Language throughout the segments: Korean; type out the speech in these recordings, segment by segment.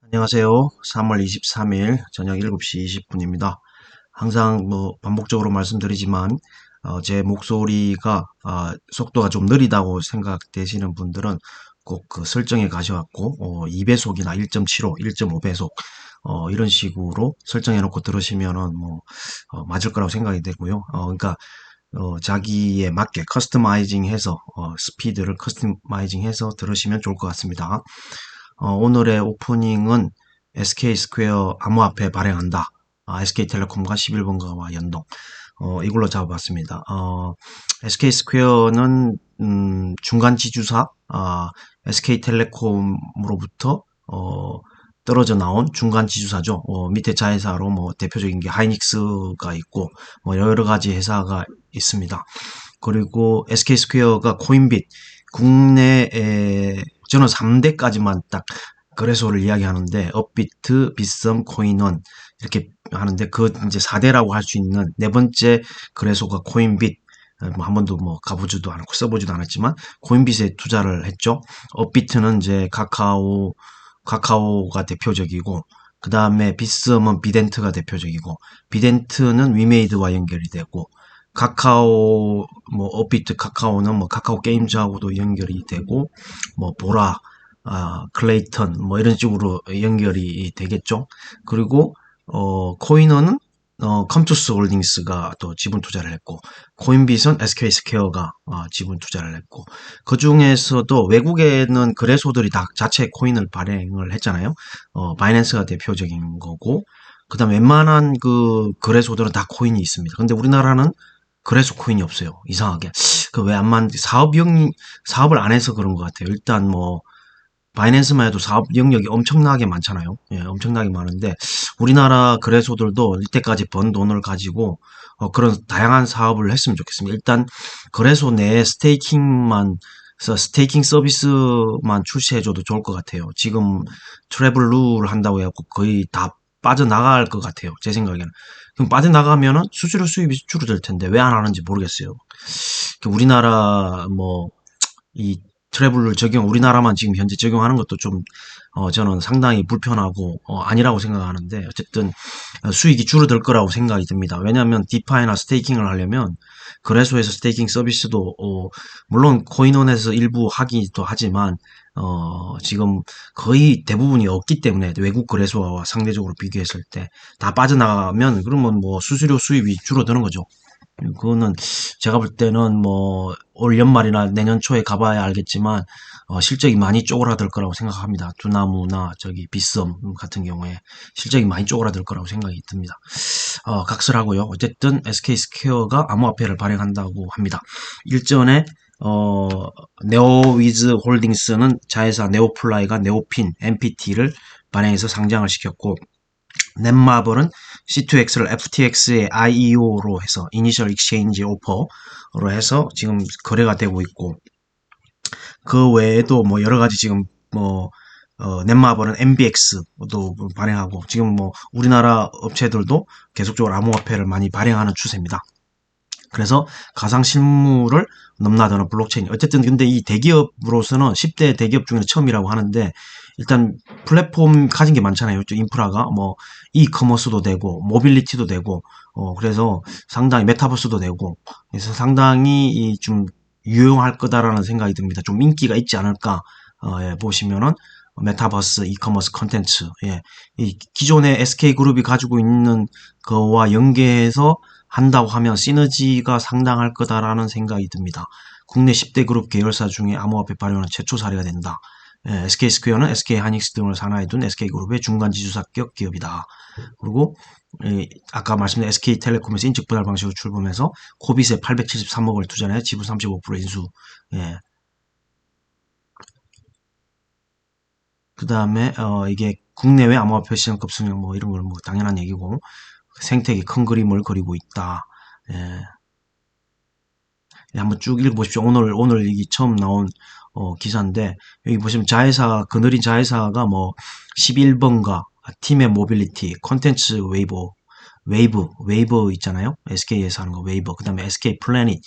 안녕하세요. 3월 23일 저녁 7시 20분입니다. 항상 반복적으로 말씀드리지만 제 목소리가 속도가 좀 느리다고 생각되시는 분들은 꼭 그 설정에 가셔갖고 2배속이나 1.75, 1.5배속 이런 식으로 설정해 놓고 들으시면은 맞을 거라고 생각이 되고요. 그러니까 자기에 맞게 커스터마이징 해서 스피드를 커스터마이징 해서 들으시면 좋을 것 같습니다. 오늘의 오프닝은 SK 스퀘어 암호화폐 발행한다. SK텔레콤과 11번가와 연동. 이걸로 잡아봤습니다. SK 스퀘어는 중간 지주사 SK텔레콤으로부터 떨어져 나온 중간 지주사죠. 밑에 자회사로 대표적인 게 하이닉스가 있고 여러 가지 회사가 있습니다. 그리고 SK 스퀘어가 코인빗 국내에 저는 3대까지만 딱 거래소를 이야기하는데 업비트, 빗썸, 코인원 이렇게 하는데 그 이제 4대라고 할 수 있는 네 번째 거래소가 코인빗. 한 번도 가보지도 않았고 써보지도 않았지만 코인빗에 투자를 했죠. 업비트는 이제 카카오가 대표적이고, 그 다음에 빗썸은 비덴트가 대표적이고, 비덴트는 위메이드와 연결이 되고, 카카오 업비트 카카오는 카카오 게임즈하고도 연결이 되고, 보라, 클레이턴 이런 식으로 연결이 되겠죠. 그리고 코인원은 컴투스 홀딩스가 또 지분 투자를 했고, 코인빗은 SK 스퀘어가 지분 투자를 했고, 그 중에서도 외국에는 거래소들이 다 자체 코인을 발행을 했잖아요. 바이낸스가 대표적인 거고, 그 다음 웬만한 그 거래소들은 다 코인이 있습니다. 근데 우리나라는 거래소 코인이 없어요. 이상하게. 그 왜 안 맞는지 사업을 안 해서 그런 것 같아요. 일단 바이낸스만 해도 사업 영역이 엄청나게 많잖아요. 예, 엄청나게 많은데 우리나라 거래소들도 이때까지 번 돈을 가지고 그런 다양한 사업을 했으면 좋겠습니다. 일단 거래소 내에 스테이킹 서비스만 출시해줘도 좋을 것 같아요. 지금 트래블루를 한다고 해갖고 거의 다 빠져나갈 것 같아요. 제 생각에는. 그럼 빠져나가면은 수수료 수입이 줄어들 텐데 왜 안 하는지 모르겠어요. 우리나라 이 트래블을 우리나라만 지금 현재 적용하는 것도 좀 저는 상당히 불편하고 아니라고 생각하는데, 어쨌든 수익이 줄어들 거라고 생각이 듭니다. 왜냐하면 디파이나 스테이킹을 하려면 거래소에서 스테이킹 서비스도 물론 코인원에서 일부 하기도 하지만 지금 거의 대부분이 없기 때문에, 외국 거래소와 상대적으로 비교했을 때 다 빠져나가면 그러면 수수료 수입이 줄어드는 거죠. 그거는 제가 볼 때는 올 연말이나 내년 초에 가봐야 알겠지만 실적이 많이 쪼그라들 거라고 생각합니다. 두나무나 저기 빗썸 같은 경우에 실적이 많이 쪼그라들 거라고 생각이 듭니다. 각설하고요. 어쨌든 SK 스퀘어가 암호화폐를 발행한다고 합니다. 일전에 네오위즈 홀딩스는 자회사 네오플라이가 네오핀 MPT를 발행해서 상장을 시켰고, 넷마블은 C2X를 FTX의 IEO로 해서 이니셜 익스체인지 오퍼로 해서 지금 거래가 되고 있고, 그 외에도 여러 가지 지금 넷마블은 MBX도 발행하고, 지금 우리나라 업체들도 계속적으로 암호화폐를 많이 발행하는 추세입니다. 그래서 가상실물을 넘나드는 블록체인. 어쨌든 근데 이 대기업으로서는 10대 대기업 중에 처음이라고 하는데, 일단 플랫폼 가진 게 많잖아요. 인프라가 이커머스도 되고 모빌리티도 되고 그래서 상당히 메타버스도 되고, 그래서 상당히 좀 유용할 거다라는 생각이 듭니다. 좀 인기가 있지 않을까. 예, 보시면은 메타버스, 이커머스 컨텐츠, 예, 이 기존의 SK그룹이 가지고 있는 거와 연계해서 한다고 하면 시너지가 상당할 거다라는 생각이 듭니다. 국내 10대 그룹 계열사 중에 암호화폐 발행은 최초 사례가 된다. 예, SK 스퀘어는 SK 하이닉스 등을 산하에 둔 SK그룹의 중간 지주사격 기업이다. 그리고 아까 말씀드린 SK텔레콤에서 인적 분할 방식으로 출범해서 코빗에 873억을 투자해 지분 35% 인수. 예. 그 다음에 이게 국내외 암호화폐 시장 급승력 이런 걸 당연한 얘기고, 생태계 큰 그림을 그리고 있다. 예. 한번 쭉 읽어보십시오. 오늘 이게 처음 나온 기사인데, 여기 보시면 자회사, 그늘인 자회사가 11번가, 팀의 모빌리티, 콘텐츠 웨이브 있잖아요. SK에서 하는 거 웨이브, 그 다음에 SK 플래닛,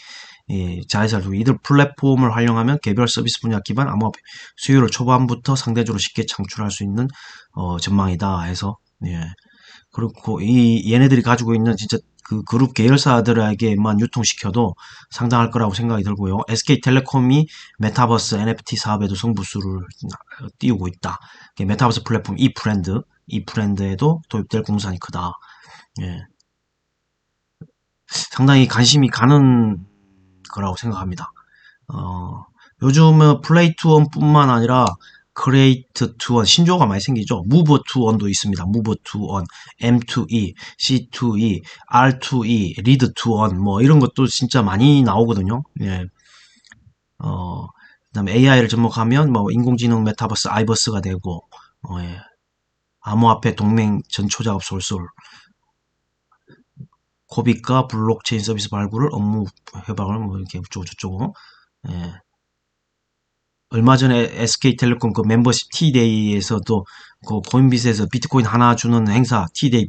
자회사를 이들 플랫폼을 활용하면 개별 서비스 분야 기반 암호화폐 수요를 초반부터 상대적으로 쉽게 창출할 수 있는 전망이다 해서 그렇고 얘네들이 가지고 있는 진짜 그 그룹 계열사들에게만 유통시켜도 상당할 거라고 생각이 들고요. SK텔레콤이 메타버스 NFT 사업에도 성부수를 띄우고 있다. 메타버스 플랫폼 이프렌드에도 도입될 공산이 크다. 상당히 관심이 가는 거라고 생각합니다. 요즘은 플레이 투 원뿐만 아니라 크리에이트 투 원, 신조어가 많이 생기죠. 무브 투 원도 있습니다. 무브 투 원, M2E, C2E, R2E, 리드 투 원, 뭐 이런 것도 진짜 많이 나오거든요. 그다음에 AI를 접목하면 뭐 인공지능 메타버스 아이버스가 되고, 암호화폐 동맹 전초작업 솔솔, 코빅과 블록체인 서비스 발굴을 업무 협약을 뭐 이렇게 어쩌고저쩌고. 얼마 전에 SK텔레콤 그 멤버십 T데이에서도 그 코인빗에서 비트코인 하나 주는 행사 T데이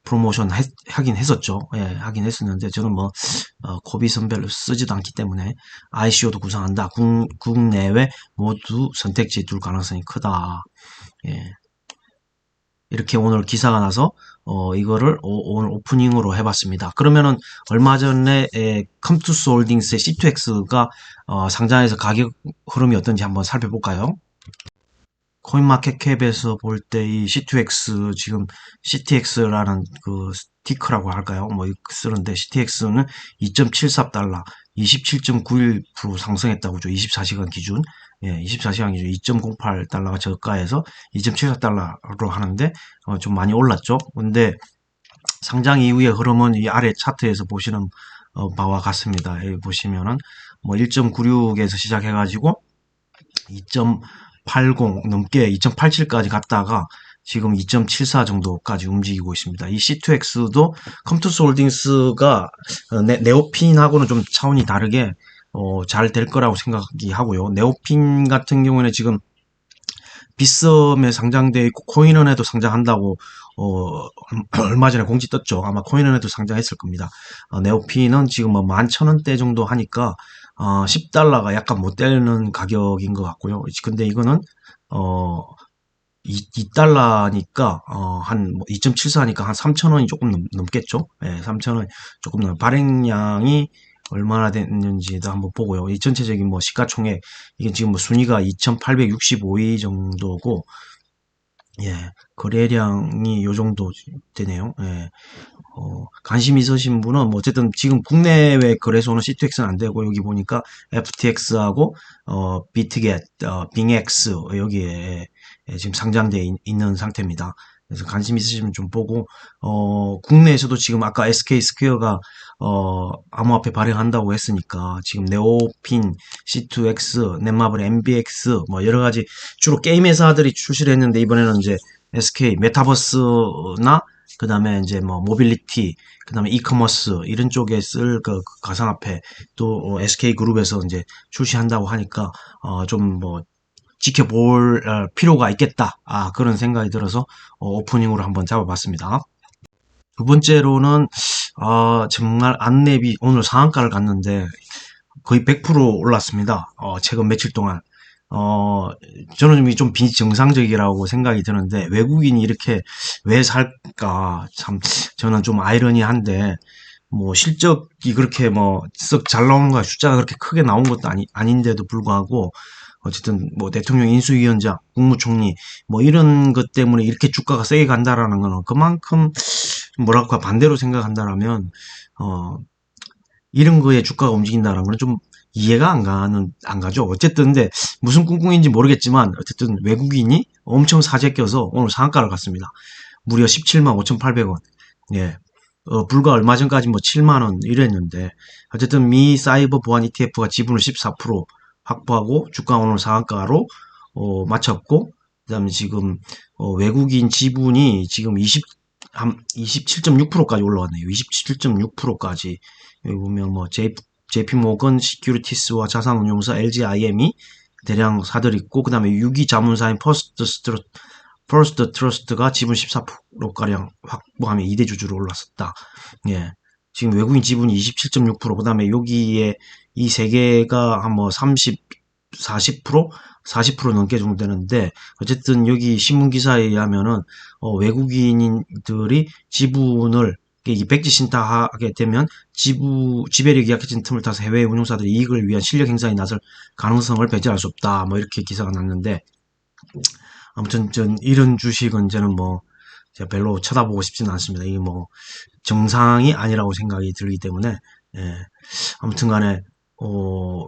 프로모션 하긴 했었죠. 하긴 했었는데 저는 뭐 코빗은 별로 쓰지도 않기 때문에 ICO도 구상한다. 국내외 모두 선택지에 둘 가능성이 크다. 이렇게 오늘 기사가 나서 이거를 오늘 오프닝으로 해봤습니다. 그러면은 얼마 전에 컴투스 홀딩스의 C2X가 상장해서 가격 흐름이 어떤지 한번 살펴볼까요? 코인마켓캡에서 볼 때 이 C2X 지금 CTX라는 그 티커라고 할까요? 뭐 쓰는데 CTX는 2.74달러, 27.91% 상승했다고죠. 24시간 기준. 24시간 기준 2.08달러가 저가에서 2.74달러로 하는데 좀 많이 올랐죠. 근데 상장 이후의 흐름은 이 아래 차트에서 보시는 바와 같습니다. 여기 보시면은 뭐 1.96에서 시작해가지고 2.80 넘게 2.87까지 갔다가 지금 2.74 정도까지 움직이고 있습니다. 이 C2X도 컴투스 홀딩스가 네오핀하고는 좀 차원이 다르게 잘 될 거라고 생각이 하고요. 네오핀 같은 경우에는 지금 빗썸에 상장되어 있고 코인원에도 상장한다고 얼마 전에 공지 떴죠. 아마 코인원에도 상장했을 겁니다. 네오핀은 지금 뭐 11,000원대 정도 하니까 10달러가 약간 못 되는 가격인 것 같고요. 근데 이거는 2달러니까 한 2.74니까 한 3,000원이 조금 넘겠죠. 3,000원 조금 넘 발행량이 얼마나 됐는지도 한번 보고요. 이 전체적인 뭐 시가총액 이게 지금 뭐 순위가 2,865위 정도고 거래량이 요 정도 되네요. 관심 있으신 분은 뭐 어쨌든 지금 국내외 거래소는 C2X는 안 되고 여기 보니까 FTX하고 비트겟, 빙X 여기에 지금 상장되어 있는 상태입니다. 그래서 관심 있으시면 좀 보고 국내에서도 지금 아까 SK 스퀘어가 암호화폐 발행한다고 했으니까 지금 네오핀, C2X, 넷마블, MBX 뭐 여러 가지 주로 게임 회사들이 출시를 했는데 이번에는 이제 SK 메타버스나 그 다음에 이제 뭐 모빌리티, 그 다음에 이커머스 이런 쪽에 쓸 그 가상화폐 또 SK 그룹에서 이제 출시한다고 하니까 좀 뭐 지켜볼 필요가 있겠다. 그런 생각이 들어서 오프닝으로 한번 잡아봤습니다. 두 번째로는 정말 안내비 오늘 상한가를 갔는데 거의 100% 올랐습니다. 최근 며칠 동안. 저는 좀 비정상적이라고 생각이 드는데 외국인이 이렇게 왜 살까 참 저는 좀 아이러니한데 뭐 실적이 그렇게 뭐 썩 잘 나오는 거야 숫자가 그렇게 크게 나온 것도 아닌데도 불구하고 어쨌든 뭐 대통령 인수위원장, 국무총리 뭐 이런 것 때문에 이렇게 주가가 세게 간다라는 거는 그만큼 뭐랄까 반대로 생각한다라면 이런 거에 주가가 움직인다는 건 좀 이해가 안 가죠. 어쨌든 근데 무슨 꿍꿍인지 모르겠지만 어쨌든 외국인이 엄청 사재 껴서 오늘 상한가를 갔습니다. 무려 17만 5,800원. 불과 얼마 전까지 뭐 7만 원 이랬는데 어쨌든 미 사이버 보안 ETF가 지분을 14% 확보하고 주가 오늘 상한가로 마쳤고 그다음에 지금 외국인 지분이 지금 한 27.6%까지 올라왔네요. 27.6%까지 여기 보면 뭐 JP모건 시큐리티스와 자산운용사 LGIM이 대량 사들 있고 그 다음에 유기 자문사인 퍼스트 트러스트가 지분 14%가량 확보하며 2대 주주로 올랐었다. 지금 외국인 지분이 27.6%, 그 다음에 여기에 이 세 개가 한 뭐 30, 40%? 40% 넘게 정도 되는데, 어쨌든 여기 신문 기사에 의하면은, 외국인들이 지분을 이 백지 신탁하게 되면 지배력이 약해진 틈을 타서 해외 운용사들이 이익을 위한 실력 행사에 나설 가능성을 배제할 수 없다. 뭐 이렇게 기사가 났는데, 아무튼 전 이런 주식은 저는 뭐 제가 별로 쳐다보고 싶지는 않습니다. 이게 뭐 정상이 아니라고 생각이 들기 때문에, 예. 아무튼 간에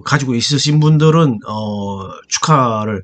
가지고 있으신 분들은 축하를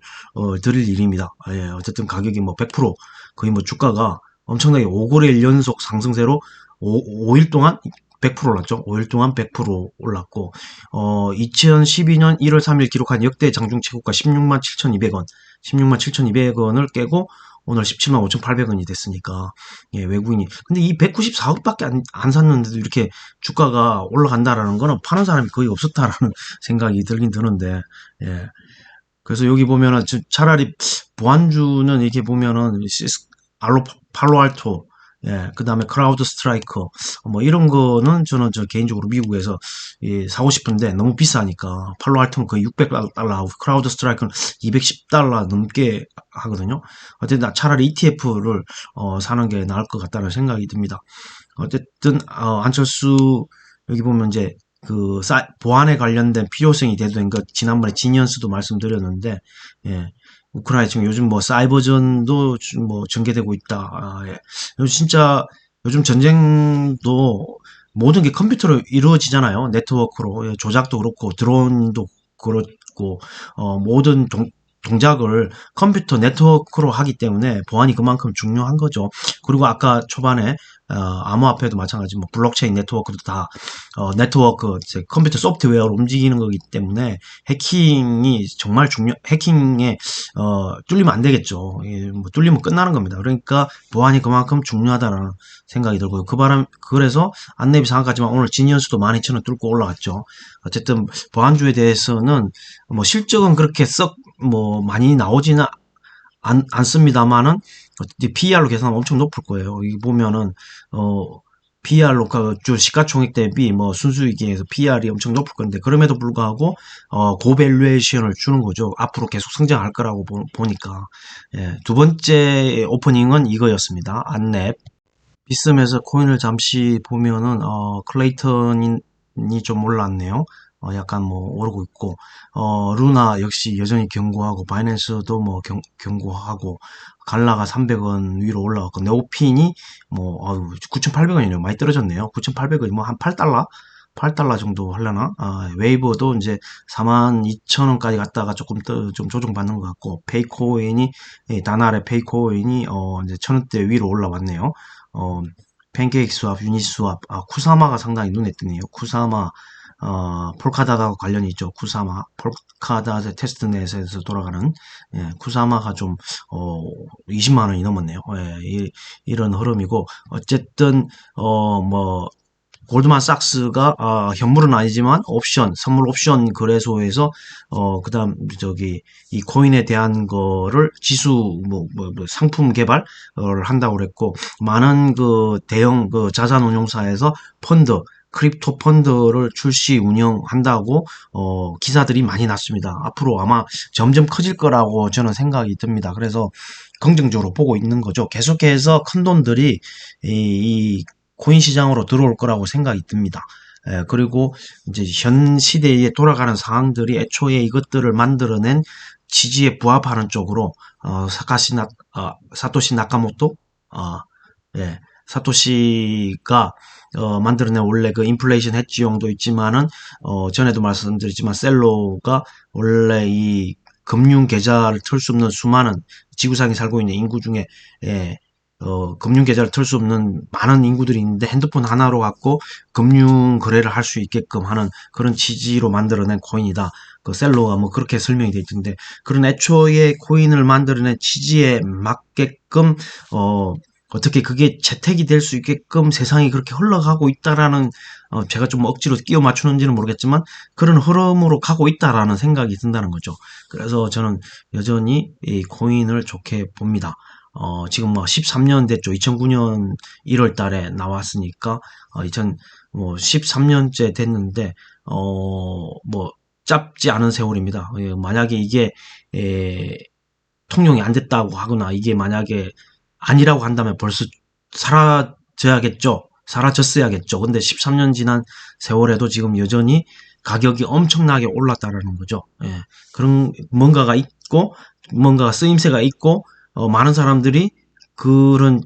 드릴 일입니다. 예, 어쨌든 가격이 뭐 100% 거의 뭐 주가가 엄청나게 5거래일 연속 상승세로 5일 동안 100% 올랐죠. 5일 동안 100% 올랐고 2012년 1월 3일 기록한 역대 장중 최고가 16만 7,200원, 16만 7,200원을 깨고 오늘 17만 5,800원이 됐으니까, 예, 외국인이. 근데 이 194억밖에 안 샀는데도 이렇게 주가가 올라간다라는 거는 파는 사람이 거의 없었다라는 생각이 들긴 드는데, 예. 그래서 여기 보면은 차라리 보안주는 이렇게 보면은 팔로알토, 예, 그 다음에 크라우드 스트라이커, 뭐 이런 거는 저는 개인적으로 미국에서 사고 싶은데 너무 비싸니까 팔로알토는 거의 600달러, 크라우드 스트라이커는 210달러 넘게 하거든요. 어쨌든 차라리 ETF를 사는 게 나을 것 같다는 생각이 듭니다. 어쨌든 안철수 여기 보면 이제 그 보안에 관련된 필요성이 대두된 것 지난번에 지니언스도 말씀드렸는데, 예. 우크라이나 지금 요즘 뭐 사이버전도 뭐 전개되고 있다. 예. 요즘 진짜 요즘 전쟁도 모든 게 컴퓨터로 이루어지잖아요. 네트워크로. 예, 조작도 그렇고 드론도 그렇고 모든 동작을 컴퓨터 네트워크로 하기 때문에 보안이 그만큼 중요한 거죠. 그리고 아까 초반에 암호화폐도 마찬가지, 뭐 블록체인 네트워크도 다 네트워크 컴퓨터 소프트웨어로 움직이는 거기 때문에 해킹이 정말 해킹에 뚫리면 안 되겠죠. 예, 뭐 뚫리면 끝나는 겁니다. 그러니까 보안이 그만큼 중요하다는 생각이 들고요. 그래서 안내비 상한가지만 오늘 지니언스도 12,000원 뚫고 올라갔죠. 어쨌든 보안주에 대해서는 뭐 실적은 그렇게 썩 뭐 많이 나오지는 않습니다만은 PER로 계산하면 엄청 높을 거예요. 여기 보면은 PER로 주 시가총액 대비 뭐 순수이익에서 PER이 엄청 높을 건데, 그럼에도 불구하고 고밸류에이션을 주는 거죠. 앞으로 계속 성장할 거라고 보니까. 예, 두 번째 오프닝은 이거였습니다. 안랩. 비스에서 코인을 잠시 보면은 클레이턴이 좀 올랐네요. 약간 뭐 오르고 있고, 루나 역시 여전히 견고하고, 바이낸스도 뭐 견고하고, 갈라가 300원 위로 올라갔고, 네오핀이 뭐 9,800원이네요. 많이 떨어졌네요. 9,800원이 뭐 한 8달러? 8달러 정도 하려나? 웨이버도 이제 42,000원까지 갔다가 조금 좀 조정받는 것 같고, 페이코인이, 다나의 페이코인이 이제 1,000원대 위로 올라왔네요. 팬케이크 스왑, 유니스왑, 쿠사마가 상당히 눈에 띄네요. 쿠사마, 폴카닷하고 관련이 있죠. 쿠사마, 폴카닷의 테스트넷에서 돌아가는, 예, 쿠사마가 좀, 20만 원이 넘었네요. 예, 이런 흐름이고, 어쨌든, 뭐, 골드만삭스가 현물은 아니지만 선물 옵션 거래소에서 그다음 이 코인에 대한 거를 지수 뭐 상품 개발을 한다고 그랬고, 많은 그 대형 그 자산 운용사에서 크립토 펀드를 출시 운영한다고 기사들이 많이 났습니다. 앞으로 아마 점점 커질 거라고 저는 생각이 듭니다. 그래서 긍정적으로 보고 있는 거죠. 계속해서 큰 돈들이 이 코인 시장으로 들어올 거라고 생각이 듭니다. 그리고 이제 현 시대에 돌아가는 상황들이 애초에 이것들을 만들어낸 지지에 부합하는 쪽으로 사토시 나카모토, 예, 사토시가 만들어낸 원래 그 인플레이션 해지용도 있지만은 전에도 말씀드렸지만 셀로가 원래 이 금융 계좌를 틀 수 없는 수많은 지구상에 살고 있는 인구 중에, 예, 금융 계좌를 틀 수 없는 많은 인구들이 있는데 핸드폰 하나로 갖고 금융 거래를 할 수 있게끔 하는 그런 취지로 만들어낸 코인이다. 그 셀로가 뭐 그렇게 설명이 되어 있던데, 그런 애초에 코인을 만들어낸 취지에 맞게끔 어떻게 그게 채택이 될 수 있게끔 세상이 그렇게 흘러가고 있다라는, 제가 좀 억지로 끼워 맞추는지는 모르겠지만 그런 흐름으로 가고 있다라는 생각이 든다는 거죠. 그래서 저는 여전히 이 코인을 좋게 봅니다. 지금 뭐 13년 됐죠. 2009년 1월 달에 나왔으니까, 13년째 됐는데, 뭐, 짧지 않은 세월입니다. 만약에 이게, 에, 통용이 안 됐다고 하거나, 이게 만약에 아니라고 한다면 벌써 사라져야겠죠. 사라졌어야겠죠. 근데 13년 지난 세월에도 지금 여전히 가격이 엄청나게 올랐다라는 거죠. 예. 그런 뭔가가 있고, 뭔가가 쓰임새가 있고, 많은 사람들이 그런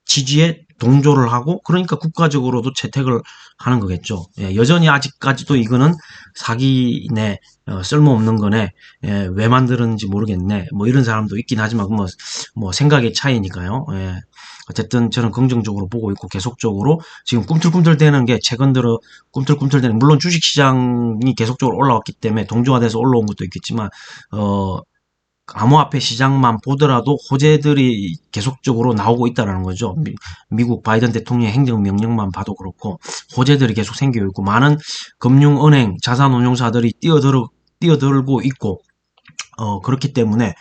지지에 동조를 하고, 그러니까 국가적으로도 채택을 하는 거겠죠. 예, 여전히 아직까지도 이거는 사기네, 쓸모없는 거네, 예, 왜 만드는지 모르겠네, 뭐 이런 사람도 있긴 하지만, 뭐 생각의 차이니까요. 예. 어쨌든 저는 긍정적으로 보고 있고, 계속적으로 지금 꿈틀꿈틀대는 게 최근 들어 꿈틀꿈틀대는, 물론 주식시장이 계속적으로 올라왔기 때문에 동조화돼서 올라온 것도 있겠지만, 어, 암호화폐 시장만 보더라도 호재들이 계속적으로 나오고 있다는 거죠. 미국 바이든 대통령의 행정명령만 봐도 그렇고 호재들이 계속 생기고 있고, 많은 금융은행, 자산운용사들이 뛰어들고 있고, 그렇기 때문에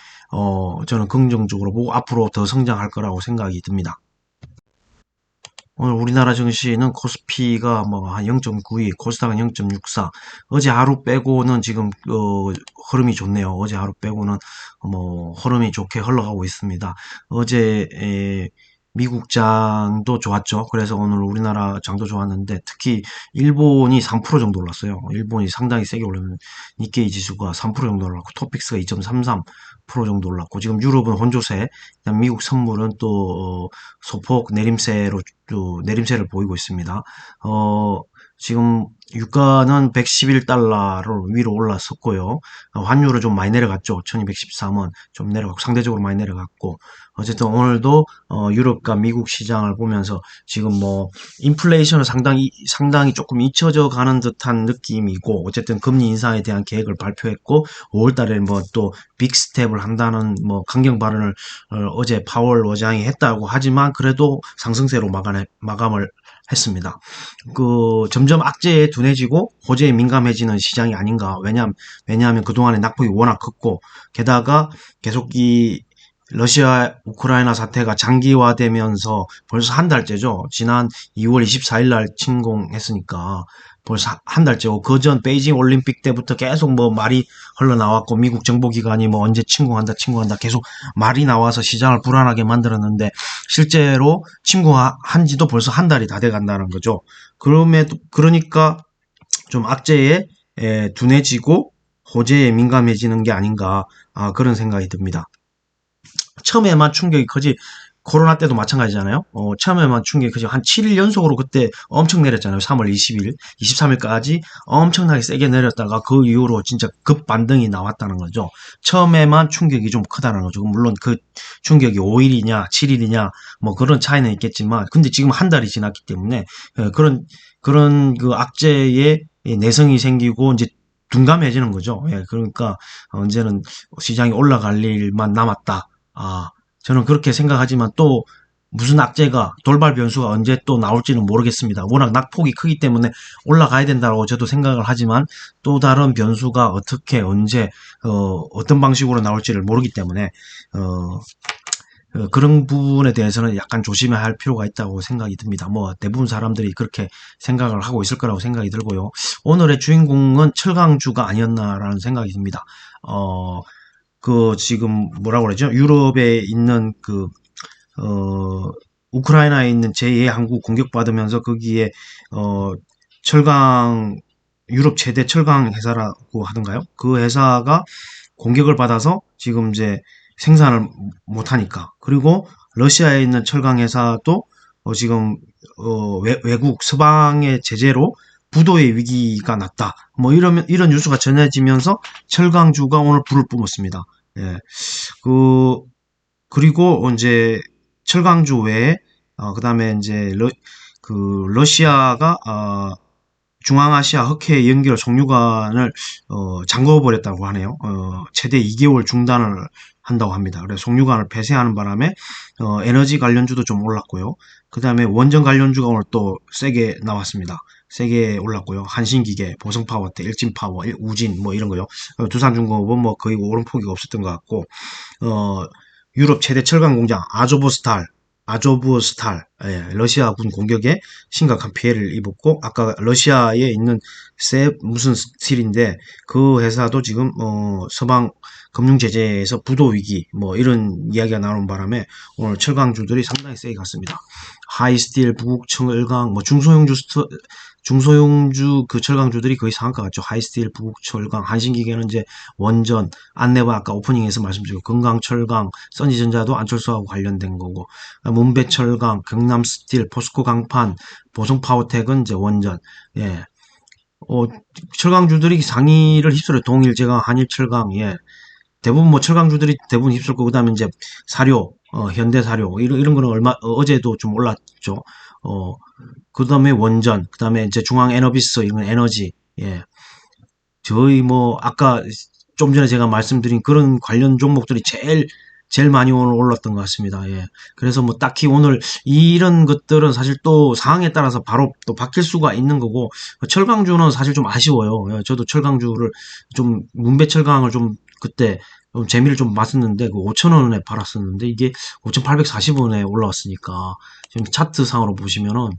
저는 긍정적으로 보고 앞으로 더 성장할 거라고 생각이 듭니다. 오늘 우리나라 증시는 코스피가 뭐 한 0.92, 코스닥은 0.64. 어제 하루 빼고는 지금 흐름이 좋네요. 어제 하루 빼고는 뭐 흐름이 좋게 흘러가고 있습니다. 어제 미국 장도 좋았죠. 그래서 오늘 우리나라 장도 좋았는데, 특히 일본이 3% 정도 올랐어요. 일본이 상당히 세게 올랐는데, 니케이 지수가 3% 정도 올랐고, 토픽스가 2.33% 정도 올랐고, 지금 유럽은 혼조세, 그다음 미국 선물은 또 소폭 내림세를 보이고 있습니다. 지금 유가는 111달러로 위로 올랐었고요. 환율은 좀 많이 내려갔죠. 1213원 좀 내려갔고, 상대적으로 많이 내려갔고, 어쨌든 오늘도 유럽과 미국 시장을 보면서 지금 뭐 인플레이션은 상당히 조금 잊혀져 가는 듯한 느낌이고, 어쨌든 금리 인상에 대한 계획을 발표했고, 5월 달에 뭐 또 빅스텝을 한다는 뭐 강경 발언을 어제 파월 의장이 했다고 하지만, 그래도 상승세로 마감을 했습니다. 점점 악재에 둔해지고 호재에 민감해지는 시장이 아닌가. 왜냐하면 그동안에 낙폭이 워낙 컸고, 게다가 계속 이 러시아 우크라이나 사태가 장기화되면서 벌써 한 달째죠. 지난 2월 24일 날 침공했으니까 벌써 한 달째고, 그전 베이징 올림픽 때부터 계속 뭐 말이 흘러나왔고, 미국 정보기관이 뭐 언제 침공한다 계속 말이 나와서 시장을 불안하게 만들었는데, 실제로 침공한 지도 벌써 한 달이 다 돼 간다는 거죠. 그러니까 좀 악재에 둔해지고 호재에 민감해지는 게 아닌가, 그런 생각이 듭니다. 처음에만 충격이 크지, 코로나 때도 마찬가지잖아요. 처음에만 충격이 크지, 한 7일 연속으로 그때 엄청 내렸잖아요. 3월 20일, 23일까지 엄청나게 세게 내렸다가 그 이후로 진짜 급 반등이 나왔다는 거죠. 처음에만 충격이 좀 크다는 거죠. 물론 그 충격이 5일이냐, 7일이냐, 뭐 그런 차이는 있겠지만, 근데 지금 한 달이 지났기 때문에, 그런 그 악재에 내성이 생기고, 이제 둔감해지는 거죠. 예, 그러니까 언제는 시장이 올라갈 일만 남았다. 저는 그렇게 생각하지만, 또 무슨 악재가, 돌발 변수가 언제 또 나올지는 모르겠습니다. 워낙 낙폭이 크기 때문에 올라가야 된다고 저도 생각을 하지만, 또 다른 변수가 어떻게 언제 어떤 방식으로 나올지를 모르기 때문에 그런 부분에 대해서는 약간 조심해야 할 필요가 있다고 생각이 듭니다. 뭐 대부분 사람들이 그렇게 생각을 하고 있을 거라고 생각이 들고요. 오늘의 주인공은 철강주가 아니었나라는 생각이 듭니다. 지금 뭐라고 그러죠? 유럽에 있는 우크라이나에 있는 제2의 항구 공격받으면서 거기에, 철강, 유럽 최대 철강 회사라고 하던가요? 그 회사가 공격을 받아서 지금 이제 생산을 못하니까. 그리고 러시아에 있는 철강 회사도 지금 외국 서방의 제재로 부도의 위기가 났다. 뭐 이런 뉴스가 전해지면서 철강주가 오늘 불을 뿜었습니다. 예. 그리고 이제 철강주 외에 그다음에 이제 러시아가 중앙아시아 흑해 연결 송유관을 잠궈 버렸다고 하네요. 최대 2개월 중단을 한다고 합니다. 그래서 송유관을 폐쇄하는 바람에 에너지 관련주도 좀 올랐고요. 그다음에 원전 관련주가 오늘 또 세게 나왔습니다. 세게 올랐고요. 한신기계, 보성파워텍, 일진파워, 우진 뭐 이런 거요. 두산중공업은 뭐 거의 오름폭이 없었던 것 같고, 유럽 최대 철강 공장 아조브스탈, 예, 러시아군 공격에 심각한 피해를 입었고, 아까 러시아에 있는 무슨 스틸인데, 그 회사도 지금, 서방 금융 제재에서 부도 위기, 뭐, 이런 이야기가 나오는 바람에 오늘 철강주들이 상당히 세게 갔습니다. 하이스틸, 부국철강, 뭐, 중소형주 그 철강주들이 거의 상한가 같죠. 하이스틸, 부국철강, 한신기계는 이제 원전, 안내바 아까 오프닝에서 말씀드렸고, 건강철강, 써니전자도 안철수하고 관련된 거고, 문배철강, 경남스틸, 포스코 강판, 보성파워텍은 이제 원전, 예. 철강주들이 상위를 휩쓸어요. 동일제강, 한일철강, 예. 대부분 뭐 철강주들이 대부분 휩쓸고, 그 다음에 이제 사료, 현대사료, 이런 거는 어제도 좀 올랐죠. 그 다음에 원전, 그 다음에 이제 중앙에너비스, 이건 에너지, 예. 저희 뭐, 아까 좀 전에 제가 말씀드린 그런 관련 종목들이 제일 많이 오늘 올랐던 것 같습니다. 예. 그래서 뭐 딱히 오늘 이런 것들은 사실 또 상황에 따라서 바로 또 바뀔 수가 있는 거고, 철강주는 사실 좀 아쉬워요. 예. 저도 철강주를 좀, 문배철강을 좀 그때 재미를 좀 봤었는데, 그 5,000원에 팔았었는데, 이게 5,840원에 올라왔으니까, 지금 차트상으로 보시면은,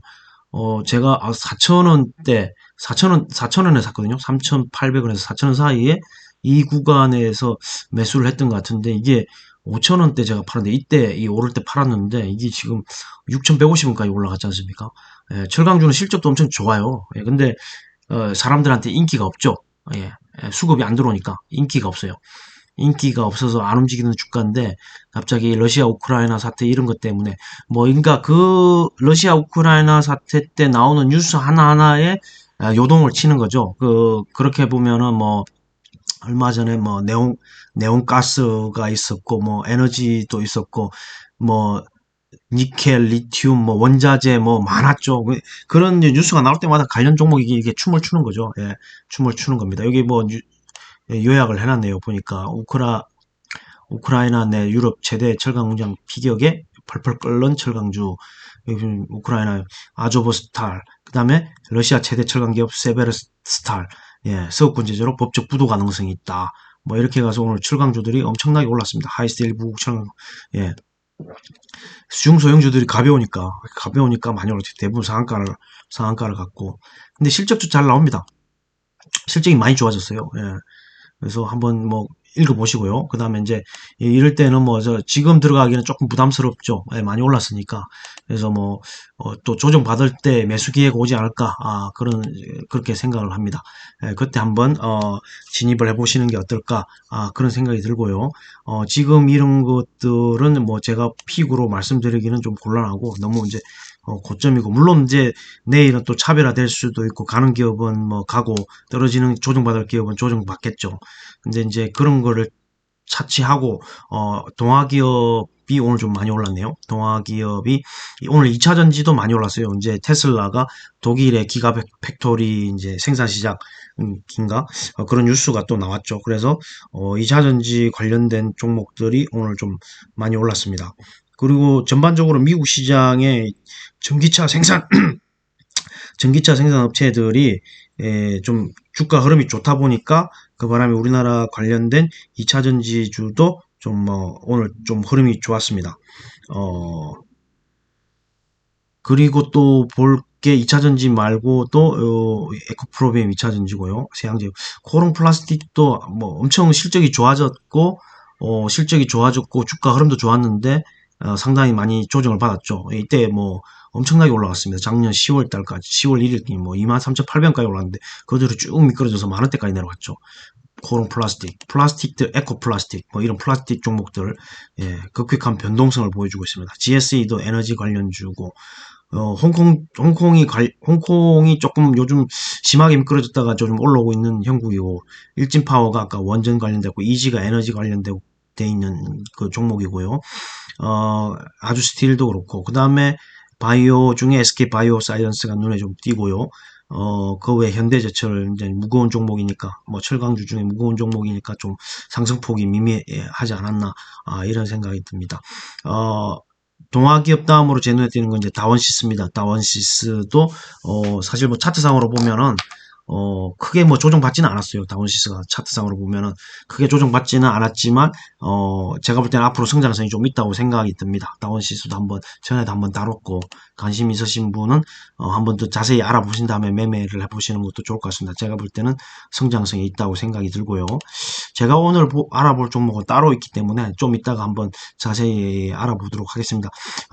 제가 4,000원대, 4,000원에 샀거든요. 3,800원에서 4,000원 사이에 이 구간에서 매수를 했던 것 같은데, 이게 5,000원대 제가 팔았는데, 이때 이 오를 때 팔았는데, 이게 지금 6,150원까지 올라갔지 않습니까? 예, 철강주는 실적도 엄청 좋아요. 예, 근데 사람들한테 인기가 없죠. 예, 수급이 안 들어오니까 인기가 없어요. 인기가 없어서 안 움직이는 주가인데, 갑자기 러시아 우크라이나 사태 이런 것 때문에 뭐, 그러니까 그 러시아 우크라이나 사태 때 나오는 뉴스 하나하나에 요동을 치는 거죠. 그렇게 보면은 뭐 얼마 전에 뭐 네온가스가 있었고, 뭐 에너지도 있었고, 뭐 니켈, 리튬, 뭐 원자재 뭐 많았죠. 그런 이제 뉴스가 나올 때마다 관련 종목이 이게 춤을 추는 거죠. 예, 춤을 추는 겁니다. 여기 뭐 요약을 해놨네요. 보니까 우크라이나 내 유럽 최대 철강 공장 피격에 펄펄 끓는 철강주, 우크라이나 아조보스탈, 그 다음에 러시아 최대 철강 기업 세베르스탈, 예, 서구권 제재로 법적 부도 가능성이 있다. 뭐 이렇게 가서 오늘 철강주들이 엄청나게 올랐습니다. 하이스틸, 부국 철강, 예, 중소형주들이 가벼우니까 많이 올랐죠. 대부분 상한가를 갖고. 근데 실적도 잘 나옵니다. 실적이 많이 좋아졌어요. 예. 그래서 한번 뭐 읽어보시고요. 그 다음에 이제 이럴 때는 뭐 지금 들어가기는 조금 부담스럽죠. 예, 많이 올랐으니까. 그래서 뭐 또 조정 받을 때 매수 기회가 오지 않을까, 그렇게 생각을 합니다. 예, 그때 한번 진입을 해보시는 게 어떨까, 그런 생각이 들고요. 지금 이런 것들은 뭐 제가 픽으로 말씀드리기는 좀 곤란하고 너무 이제 고점이고, 물론 이제 내일은 또 차별화될 수도 있고, 가는 기업은 뭐 가고, 떨어지는 조정받을 기업은 조정받겠죠. 근데 이제 그런 거를 차치하고, 동아기업이 오늘 좀 많이 올랐네요. 동아기업이 오늘 2차 전지도 많이 올랐어요. 이제 테슬라가 독일의 기가 팩토리 이제 생산 시작 인가, 그런 뉴스가 또 나왔죠. 그래서 2차 전지 관련된 종목들이 오늘 좀 많이 올랐습니다. 그리고 전반적으로 미국 시장의 전기차 생산 전기차 생산 업체들이 좀 주가 흐름이 좋다 보니까, 그 바람에 우리나라 관련된 2차 전지주도 좀 뭐 오늘 좀 흐름이 좋았습니다. 그리고 또 볼 게 2차 전지 말고 또 에코프로비엠 2차 전지고요. 세양제, 코롱 플라스틱도 뭐 엄청 실적이 좋아졌고, 주가 흐름도 좋았는데 상당히 많이 조정을 받았죠. 이때 뭐 엄청나게 올라갔습니다. 작년 10월 달까지, 10월 1일까지 뭐 23,800원까지 올랐는데 그대로 쭉 미끄러져서 만 원대까지 내려갔죠. 코롱 플라스틱들, 에코 플라스틱, 뭐 이런 플라스틱 종목들, 예, 급격한 변동성을 보여주고 있습니다. GSE도 에너지 관련주고, 홍콩이 조금 요즘 심하게 미끄러졌다가 좀 올라오고 있는 형국이고, 일진파워가 아까 원전 관련되고, 이지가 에너지 관련되고 돼 있는 그 종목이고요. 아주 스틸도 그렇고, 그 다음에 바이오 중에 SK 바이오 사이언스가 눈에 좀 띄고요. 그 외 현대제철, 이제 무거운 종목이니까, 뭐 철강주 중에 무거운 종목이니까 좀 상승폭이 미미하지 않았나, 이런 생각이 듭니다. 동아기업 다음으로 제 눈에 띄는 건 이제 다원시스입니다. 다원시스도 사실 뭐 차트상으로 보면은 크게 뭐 조정받지는 않았어요. 다운시스가 차트상으로 보면은 크게 조정받지는 않았지만, 제가 볼 때는 앞으로 성장성이 좀 있다고 생각이 듭니다. 다운시스도 한번, 전에도 한번 다뤘고, 관심 있으신 분은, 한번 더 자세히 알아보신 다음에 매매를 해보시는 것도 좋을 것 같습니다. 제가 볼 때는 성장성이 있다고 생각이 들고요. 제가 오늘 알아볼 종목은 따로 있기 때문에 좀 이따가 한번 자세히 알아보도록 하겠습니다.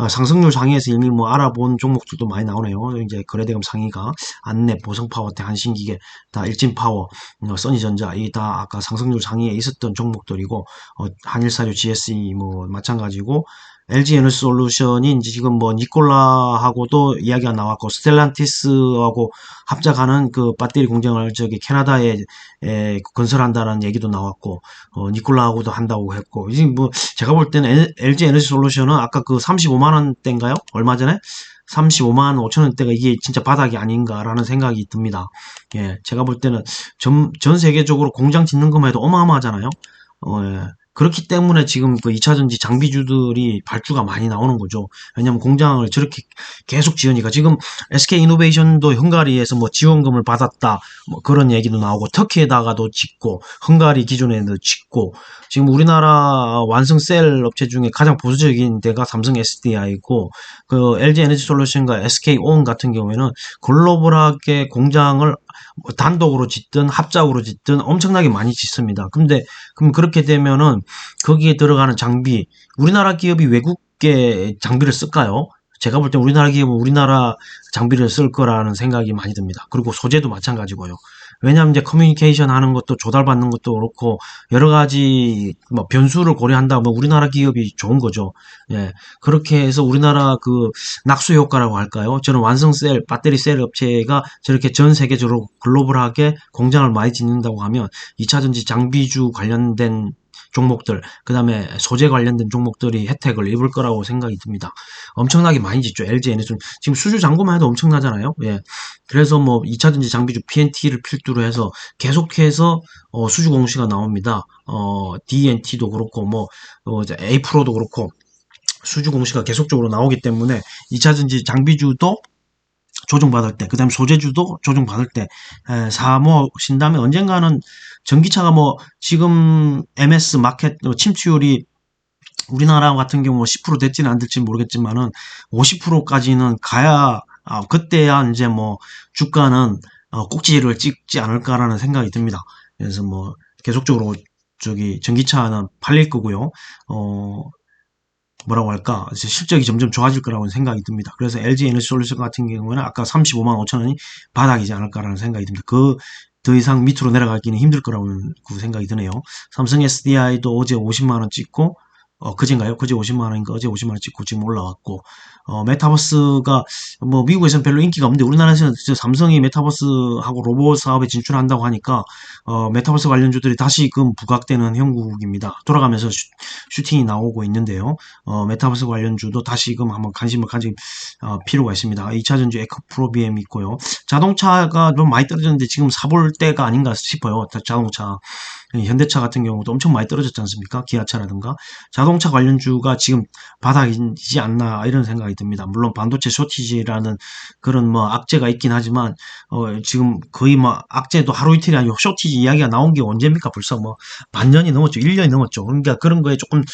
상승률 상위에서 이미 뭐 알아본 종목들도 많이 나오네요. 이제 거래대금 상위가 안랩, 보성파워, 대한신기계, 다 일진파워, 써니전자, 이 다 아까 상승률 상위에 있었던 종목들이고, 한일사료, GSE 뭐 마찬가지고, LG에너지솔루션이 이제 지금 뭐 니콜라하고도 이야기가 나왔고, 스텔란티스하고 합작하는 그 배터리 공장을 저기 캐나다에 건설한다는 얘기도 나왔고, 니콜라하고도 한다고 했고, 이제 뭐 제가 볼 때는 LG 에너지 솔루션은 아까 그 35만 원대인가요? 얼마 전에 35만 5천 원대가 이게 진짜 바닥이 아닌가라는 생각이 듭니다. 예, 제가 볼 때는 전 세계적으로 공장 짓는 것만 해도 어마어마하잖아요. 예. 그렇기 때문에 지금 그 2차전지 장비주들이 발주가 많이 나오는 거죠. 왜냐면 공장을 저렇게 계속 지으니까 지금 SK 이노베이션도 헝가리에서 뭐 지원금을 받았다 뭐 그런 얘기도 나오고 터키에다가도 짓고 헝가리 기존에도 짓고 지금 우리나라 완성 셀 업체 중에 가장 보수적인 데가 삼성 SDI고 그 LG 에너지 솔루션과 SK 온 같은 경우에는 글로벌하게 공장을 뭐 단독으로 짓든 합작으로 짓든 엄청나게 많이 짓습니다. 근데 그럼 그렇게 되면은 거기에 들어가는 장비 우리나라 기업이 외국계 장비를 쓸까요? 제가 볼 때 우리나라 기업은 우리나라 장비를 쓸 거라는 생각이 많이 듭니다. 그리고 소재도 마찬가지고요. 왜냐하면 이제 커뮤니케이션 하는 것도 조달받는 것도 그렇고 여러 가지 뭐 변수를 고려한다면 우리나라 기업이 좋은 거죠. 예. 그렇게 해서 우리나라 그 낙수 효과라고 할까요? 저는 완성 셀, 배터리 셀 업체가 저렇게 전 세계적으로 글로벌하게 공장을 많이 짓는다고 하면 2차전지 장비주 관련된 종목들, 그 다음에 소재 관련된 종목들이 혜택을 입을 거라고 생각이 듭니다. 엄청나게 많이 짓죠. LG에는 지금 수주 잔고만 해도 엄청나잖아요. 예. 그래서 뭐 2차전지 장비주 PNT를 필두로 해서 계속해서 수주 공시가 나옵니다. DNT도 그렇고 뭐 이제 A프로도 그렇고 수주 공시가 계속적으로 나오기 때문에 2차전지 장비주도 조정받을 때, 그 다음에 소재주도 조정받을 때, 사모신 다음에 언젠가는 전기차가 뭐, 지금 MS 마켓 침투율이 우리나라 같은 경우 10% 될지는 안 될지는 모르겠지만은 50%까지는 가야, 그때야 이제 뭐, 주가는 꼭지를 찍지 않을까라는 생각이 듭니다. 그래서 뭐, 계속적으로 저기 전기차는 팔릴 거고요. 뭐라고 할까 실적이 점점 좋아질 거라고 생각이 듭니다. 그래서 LG 에너지 솔루션 같은 경우는 아까 35만 5천 원이 바닥이지 않을까라는 생각이 듭니다. 그 더 이상 밑으로 내려가기는 힘들 거라고 생각이 드네요. 삼성 SDI도 어제 50만 원 찍고 그제인가요? 그제 50만 원인가 어제 50만 원 찍고 지금 올라왔고 메타버스가 뭐 미국에서는 별로 인기가 없는데 우리나라에서는 삼성이 메타버스하고 로봇 사업에 진출한다고 하니까 메타버스 관련주들이 다시금 부각되는 형국입니다. 돌아가면서 슈팅이 나오고 있는데요. 메타버스 관련주도 다시금 한번 관심을 가질 필요가 있습니다. 2차전지 에코프로비엠 있고요. 자동차가 좀 많이 떨어졌는데 지금 사볼 때가 아닌가 싶어요. 자동차. 현대차 같은 경우도 엄청 많이 떨어졌지 않습니까? 기아차라든가. 자동차 관련주가 지금 바닥이지 않나 이런 생각이 듭니다. 물론 반도체 쇼티지라는 그런 뭐 악재가 있긴 하지만 지금 거의 뭐 악재도 하루 이틀이 아니고 쇼티지 이야기가 나온 게 언제입니까? 벌써 뭐 반년이 넘었죠. 1년이 넘었죠. 그러니까 그런 거에 조금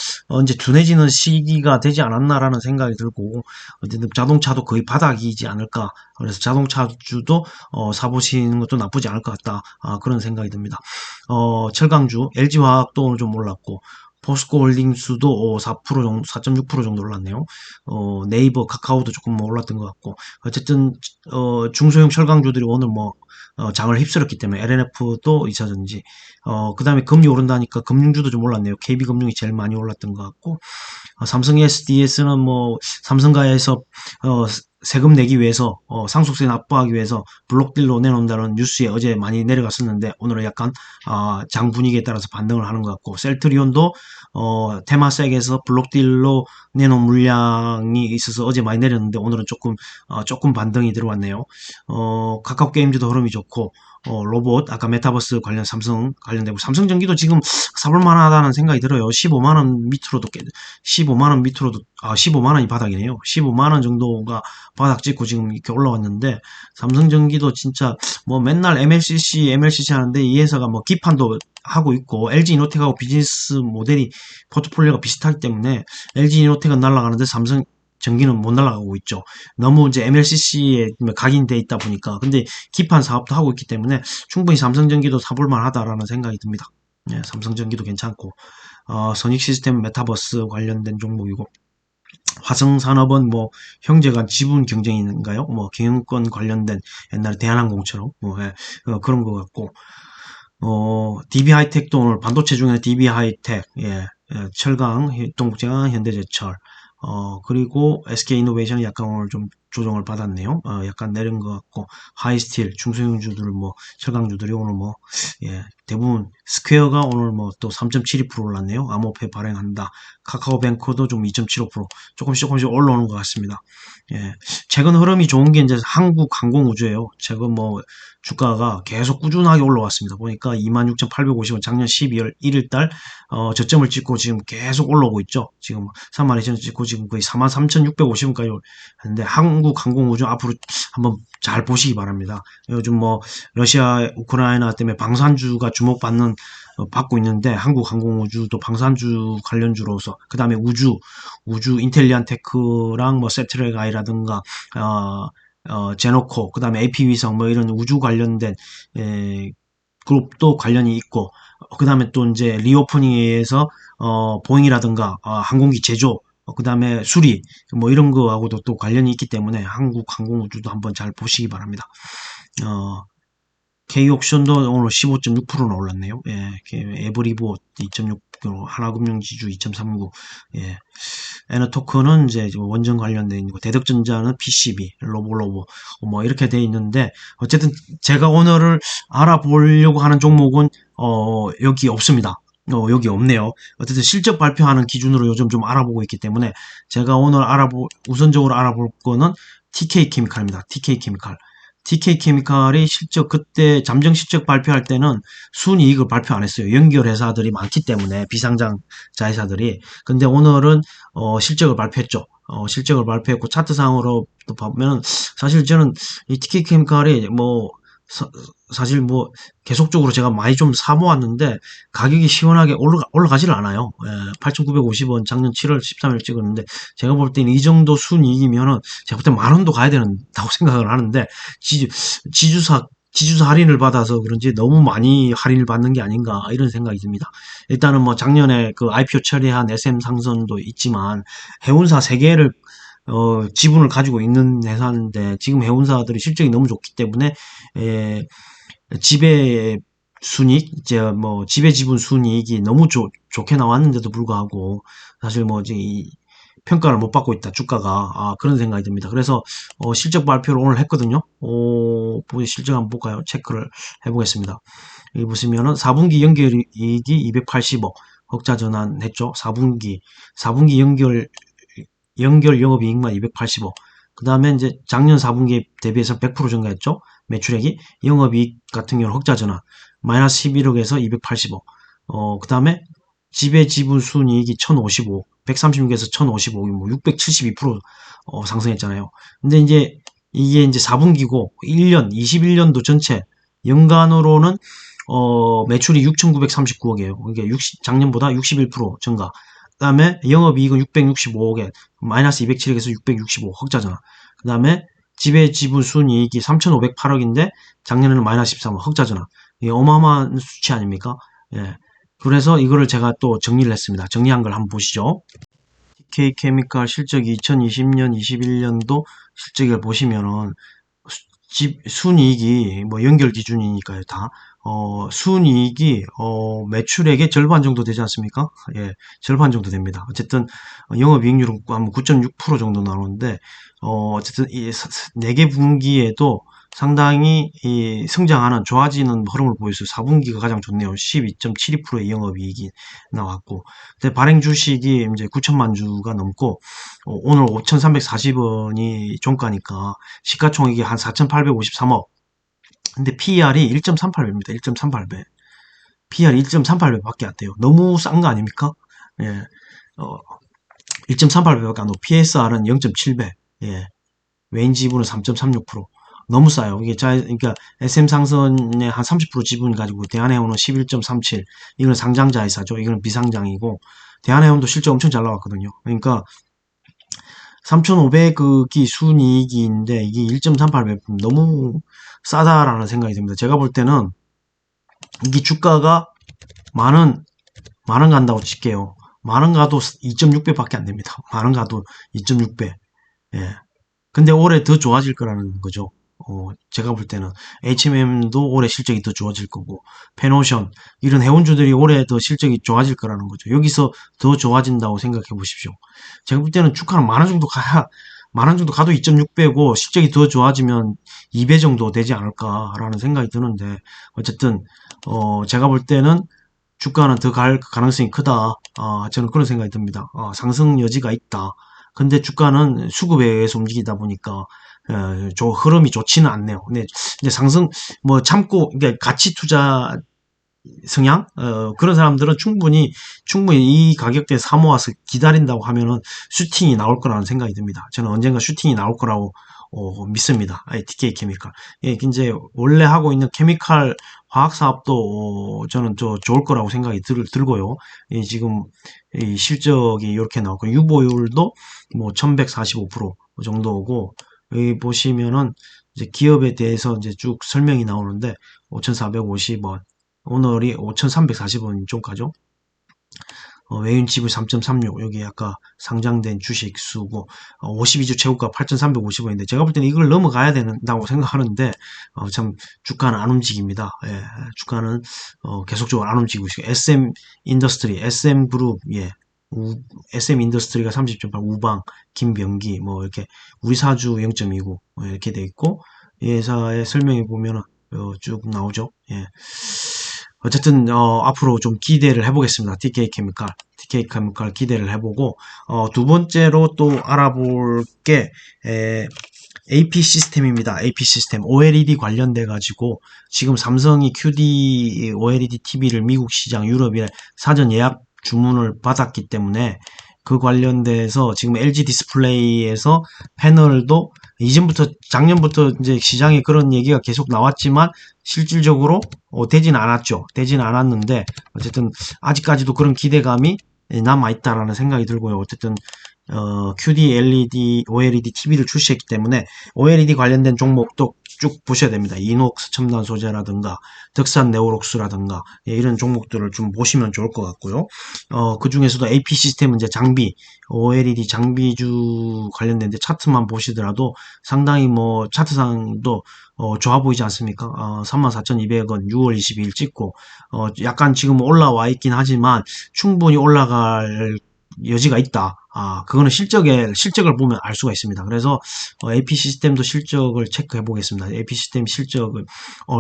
이제 둔해지는 시기가 되지 않았나라는 생각이 들고 어쨌든 자동차도 거의 바닥이지 않을까. 그래서 자동차주도 사보시는 것도 나쁘지 않을 것 같다. 그런 생각이 듭니다. 철강주 LG화학도 오늘 좀 올랐고 포스코홀딩스도 4% 정도, 4.6% 정도 올랐네요. 네이버, 카카오도 조금 올랐던 것 같고 어쨌든 중소형 철강주들이 오늘 뭐 장을 휩쓸었기 때문에 LNF도 2차전지 그 다음에 금리 오른다니까 금융주도 좀 올랐네요. KB금융이 제일 많이 올랐던 것 같고 삼성 SDS는 뭐 삼성가에서 세금 내기 위해서 상속세 납부하기 위해서 블록딜로 내놓는다는 뉴스에 어제 많이 내려갔었는데 오늘은 약간 장 분위기에 따라서 반등을 하는 것 같고 셀트리온도 테마섹에서 블록딜로 내놓은 물량이 있어서 어제 많이 내렸는데 오늘은 조금 반등이 들어왔네요. 카카오 게임즈도 흐름이 좋고 로봇, 아까 메타버스 관련 삼성 관련되고, 삼성전기도 지금 사볼만하다는 생각이 들어요. 15만원 밑으로도, 15만원 밑으로도, 15만원이 바닥이네요. 15만원 정도가 바닥 찍고 지금 이렇게 올라왔는데, 삼성전기도 진짜 뭐 맨날 MLCC 하는데 이 회사가 뭐 기판도 하고 있고, LG 이노텍하고 비즈니스 모델이 포트폴리오가 비슷하기 때문에 LG 이노텍은 날아가는데 삼성 전기는 못 날아가고 있죠. 너무 이제 MLCC에 각인돼 있다 보니까. 근데 기판 사업도 하고 있기 때문에 충분히 삼성전기도 사볼만 하다라는 생각이 듭니다. 예, 삼성전기도 괜찮고, 선익 시스템 메타버스 관련된 종목이고, 화성산업은 뭐 형제간 지분 경쟁인가요? 뭐 경영권 관련된 옛날에 대한항공처럼 뭐 그런 것 같고, DB 하이텍도 오늘 반도체 중에 DB 하이텍, 철강, 동국제강, 현대제철, 그리고 SK이노베이션이 약간 오늘 좀 조정을 받았네요. 약간 내린 것 같고, 하이스틸, 중소형주들, 뭐, 철강주들이 오늘 뭐, 대부분, 스퀘어가 오늘 뭐 또 3.72% 올랐네요. 암호폐 발행한다. 카카오뱅크도 좀 2.75%, 조금씩 올라오는 것 같습니다. 예. 최근 흐름이 좋은 게 이제 한국항공우주예요. 최근 뭐, 주가가 계속 꾸준하게 올라왔습니다. 보니까 26,850원 작년 12월 1일달 저점을 찍고 지금 계속 올라오고 있죠. 지금 32,000원 찍고 지금 거의 43,650원까지 했는데 한국항공우주 앞으로 한번 잘 보시기 바랍니다. 요즘 뭐 러시아 우크라이나 때문에 방산주가 주목받는 받고 있는데 한국항공우주도 방산주 관련주로서 그 다음에 우주 인텔리안테크랑 뭐 세트렉아이라든가 제노코, 그 다음에 AP위성, 뭐 이런 우주 관련된, 그룹도 관련이 있고, 그 다음에 또 이제 리오프닝에 의해서, 보잉이라든가, 항공기 제조, 그 다음에 수리, 뭐 이런 거하고도 또 관련이 있기 때문에 한국 항공우주도 한번 잘 보시기 바랍니다. K옥션도 오늘 15.6%나 올랐네요. 예, 에브리보 2.6%, 하나금융지주 2.39%, 예. 에너토크는 이제 원전 관련돼 있는 거, 대덕전자는 PCB, 로보, 뭐 이렇게 돼 있는데, 어쨌든 제가 오늘을 알아보려고 하는 종목은, 여기 없습니다. 여기 없네요. 어쨌든 실적 발표하는 기준으로 요즘 좀 알아보고 있기 때문에, 제가 오늘 우선적으로 알아볼 거는 TK케미칼입니다. TK케미칼. TK케미칼이 실적 그때 잠정 실적 발표할 때는 순이익을 발표 안 했어요. 연결 회사들이 많기 때문에 비상장 자회사들이. 근데 오늘은 실적을 발표했죠. 실적을 발표했고 차트상으로 또 보면 사실 저는 이 TK케미칼이 뭐 사실 뭐 계속적으로 제가 많이 좀 사모았는데 가격이 시원하게 올라가질 않아요. 8,950원 작년 7월 13일 찍었는데 제가 볼 때는 이 정도 순이익이면은 제가 볼 때 만 원도 가야 된다고 생각을 하는데 지주사 할인을 받아서 그런지 너무 많이 할인을 받는 게 아닌가 이런 생각이 듭니다. 일단은 뭐 작년에 그 IPO 처리한 SM 상선도 있지만 해운사 3개를 지분을 가지고 있는 회사인데 지금 해운사들이 실적이 너무 좋기 때문에 지배 순이익, 이제 뭐 지배 지분 순이익이 너무 좋게 나왔는데도 불구하고 사실 뭐 이제 이 평가를 못 받고 있다 주가가 그런 생각이 듭니다. 그래서 실적 발표를 오늘 했거든요. 실적 한번 볼까요? 체크를 해보겠습니다. 여기 보시면은 4분기 연결이익이 280억 흑자 전환했죠. 4분기 연결 영업이익만 280억. 그 다음에 이제 작년 4분기에 대비해서 100% 증가했죠. 매출액이. 영업이익 같은 경우는 흑자 전환. 마이너스 11억에서 280억. 그 다음에 지배 지분 순이익이 1055억. 136에서 1055억. 뭐 672% 상승했잖아요. 근데 이제 이게 이제 4분기고 1년, 21년도 전체 연간으로는 매출이 6,939억이에요. 이게 작년보다 61% 증가. 그 다음에 영업이익은 665억에 마이너스 207억에서 665억 흑자잖아. 그 다음에 지배 지분 순이익이 3,508억인데 작년에는 마이너스 13억 흑자잖아. 이게 어마어마한 수치 아닙니까? 예. 그래서 이거를 제가 또 정리를 했습니다. 정리한 걸 한번 보시죠. TK케미칼 실적이 2020년, 21년도 실적을 보시면은 순이익이 뭐 연결 기준이니까요 다 순이익이 매출액의 절반 정도 되지 않습니까? 예, 절반 정도 됩니다. 어쨌든 영업이익률은 한 9.6% 정도 나오는데 어쨌든 이 4개 분기에도 상당히 성장하는 좋아지는 흐름을 보였어요. 4분기가 가장 좋네요. 12.72%의 영업이익이 나왔고, 근데 발행 주식이 이제 9천만 주가 넘고 오늘 5,340원이 종가니까 시가총액이 한 4,853억. 근데 PER이 1.38배입니다. 1.38배. PER이 1.38배밖에 안 돼요. 너무 싼 거 아닙니까? 예. 1.38배밖에 안 되고 PSR은 0.7배. 예. 외인 지분은 3.36%. 너무 싸요. 이게 그러니까 SM 상선의 한 30% 지분 가지고 대한해운은 11.37. 이건 상장자회사죠. 이건 비상장이고 대한해운도 실적 엄청 잘 나왔거든요. 그러니까 3,500억이 순이익인데 이게 1.38배 너무 싸다라는 생각이 듭니다. 제가 볼 때는 이게 주가가 만원 간다고 칠게요. 만원 가도 2.6배밖에 안 됩니다. 만원 가도 2.6배. 예. 근데 올해 더 좋아질 거라는 거죠. 제가 볼 때는 HMM도 올해 실적이 더 좋아질 거고 페노션 이런 해운주들이 올해 더 실적이 좋아질 거라는 거죠. 여기서 더 좋아진다고 생각해 보십시오. 제가 볼 때는 주가는 만원 정도 가야 만원 정도 가도 2.6배고 실적이 더 좋아지면 2배 정도 되지 않을까라는 생각이 드는데 어쨌든 제가 볼 때는 주가는 더 갈 가능성이 크다. 저는 그런 생각이 듭니다. 상승 여지가 있다. 근데 주가는 수급에 의해서 움직이다 보니까 흐름이 좋지는 않네요. 근데 이제 상승 뭐 참고 그러니까 가치 투자 성향 그런 사람들은 충분히 이 가격대에 사모아서 기다린다고 하면은 슈팅이 나올 거라는 생각이 듭니다. 저는 언젠가 슈팅이 나올 거라고 믿습니다. TK 케미칼. 예, 이제 원래 하고 있는 케미칼 화학 사업도 저는 좋을 거라고 생각이 들고요. 지금 이 실적이 이렇게 나오고 유보율도 뭐 1145% 정도고 여기 보시면은 이제 기업에 대해서 이제 쭉 설명이 나오는데 5,450원 오늘이 5,340원 정가죠. 외인 지분 3.36 여기 아까 상장된 주식 수고 52주 최고가 8,350원인데 제가 볼 때는 이걸 넘어가야 된다고 생각하는데 참 주가는 안 움직입니다. 예, 주가는 계속적으로 안 움직이고 있어요. SM 인더스트리, SM 그룹 예. SM 인더스트리가 30.8, 우방, 김병기 뭐 이렇게 우리 사주 0.29 이렇게 돼 있고 이 회사의 설명에 보면은 쭉 나오죠. 예. 어쨌든 앞으로 좀 기대를 해보겠습니다. TK 케미칼 기대를 해보고 두 번째로 또 알아볼 게 AP 시스템입니다. AP 시스템 OLED 관련돼 가지고 지금 삼성이 QD OLED TV를 미국 시장, 유럽에 사전 예약 주문을 받았기 때문에 그 관련돼서 지금 LG 디스플레이에서 패널도 이전부터 작년부터 이제 시장에 그런 얘기가 계속 나왔지만 실질적으로 되진 않았죠. 되진 않았는데 어쨌든 아직까지도 그런 기대감이 남아 있다라는 생각이 들고요. 어쨌든 QD LED, OLED TV를 출시했기 때문에 OLED 관련된 종목도 쭉 보셔야 됩니다. 이녹스 첨단 소재라든가 덕산 네오록스라든가 이런 종목들을 좀 보시면 좋을 것 같고요. 그 중에서도 AP 시스템은 이제 장비, OLED 장비주 관련된 차트만 보시더라도 상당히 뭐 차트상도 좋아 보이지 않습니까? 34,200원 6월 22일 찍고 약간 지금 올라와 있긴 하지만 충분히 올라갈 여지가 있다. 그거는 실적을 보면 알 수가 있습니다. 그래서, AP 시스템도 실적을 체크해 보겠습니다. AP 시스템 실적을,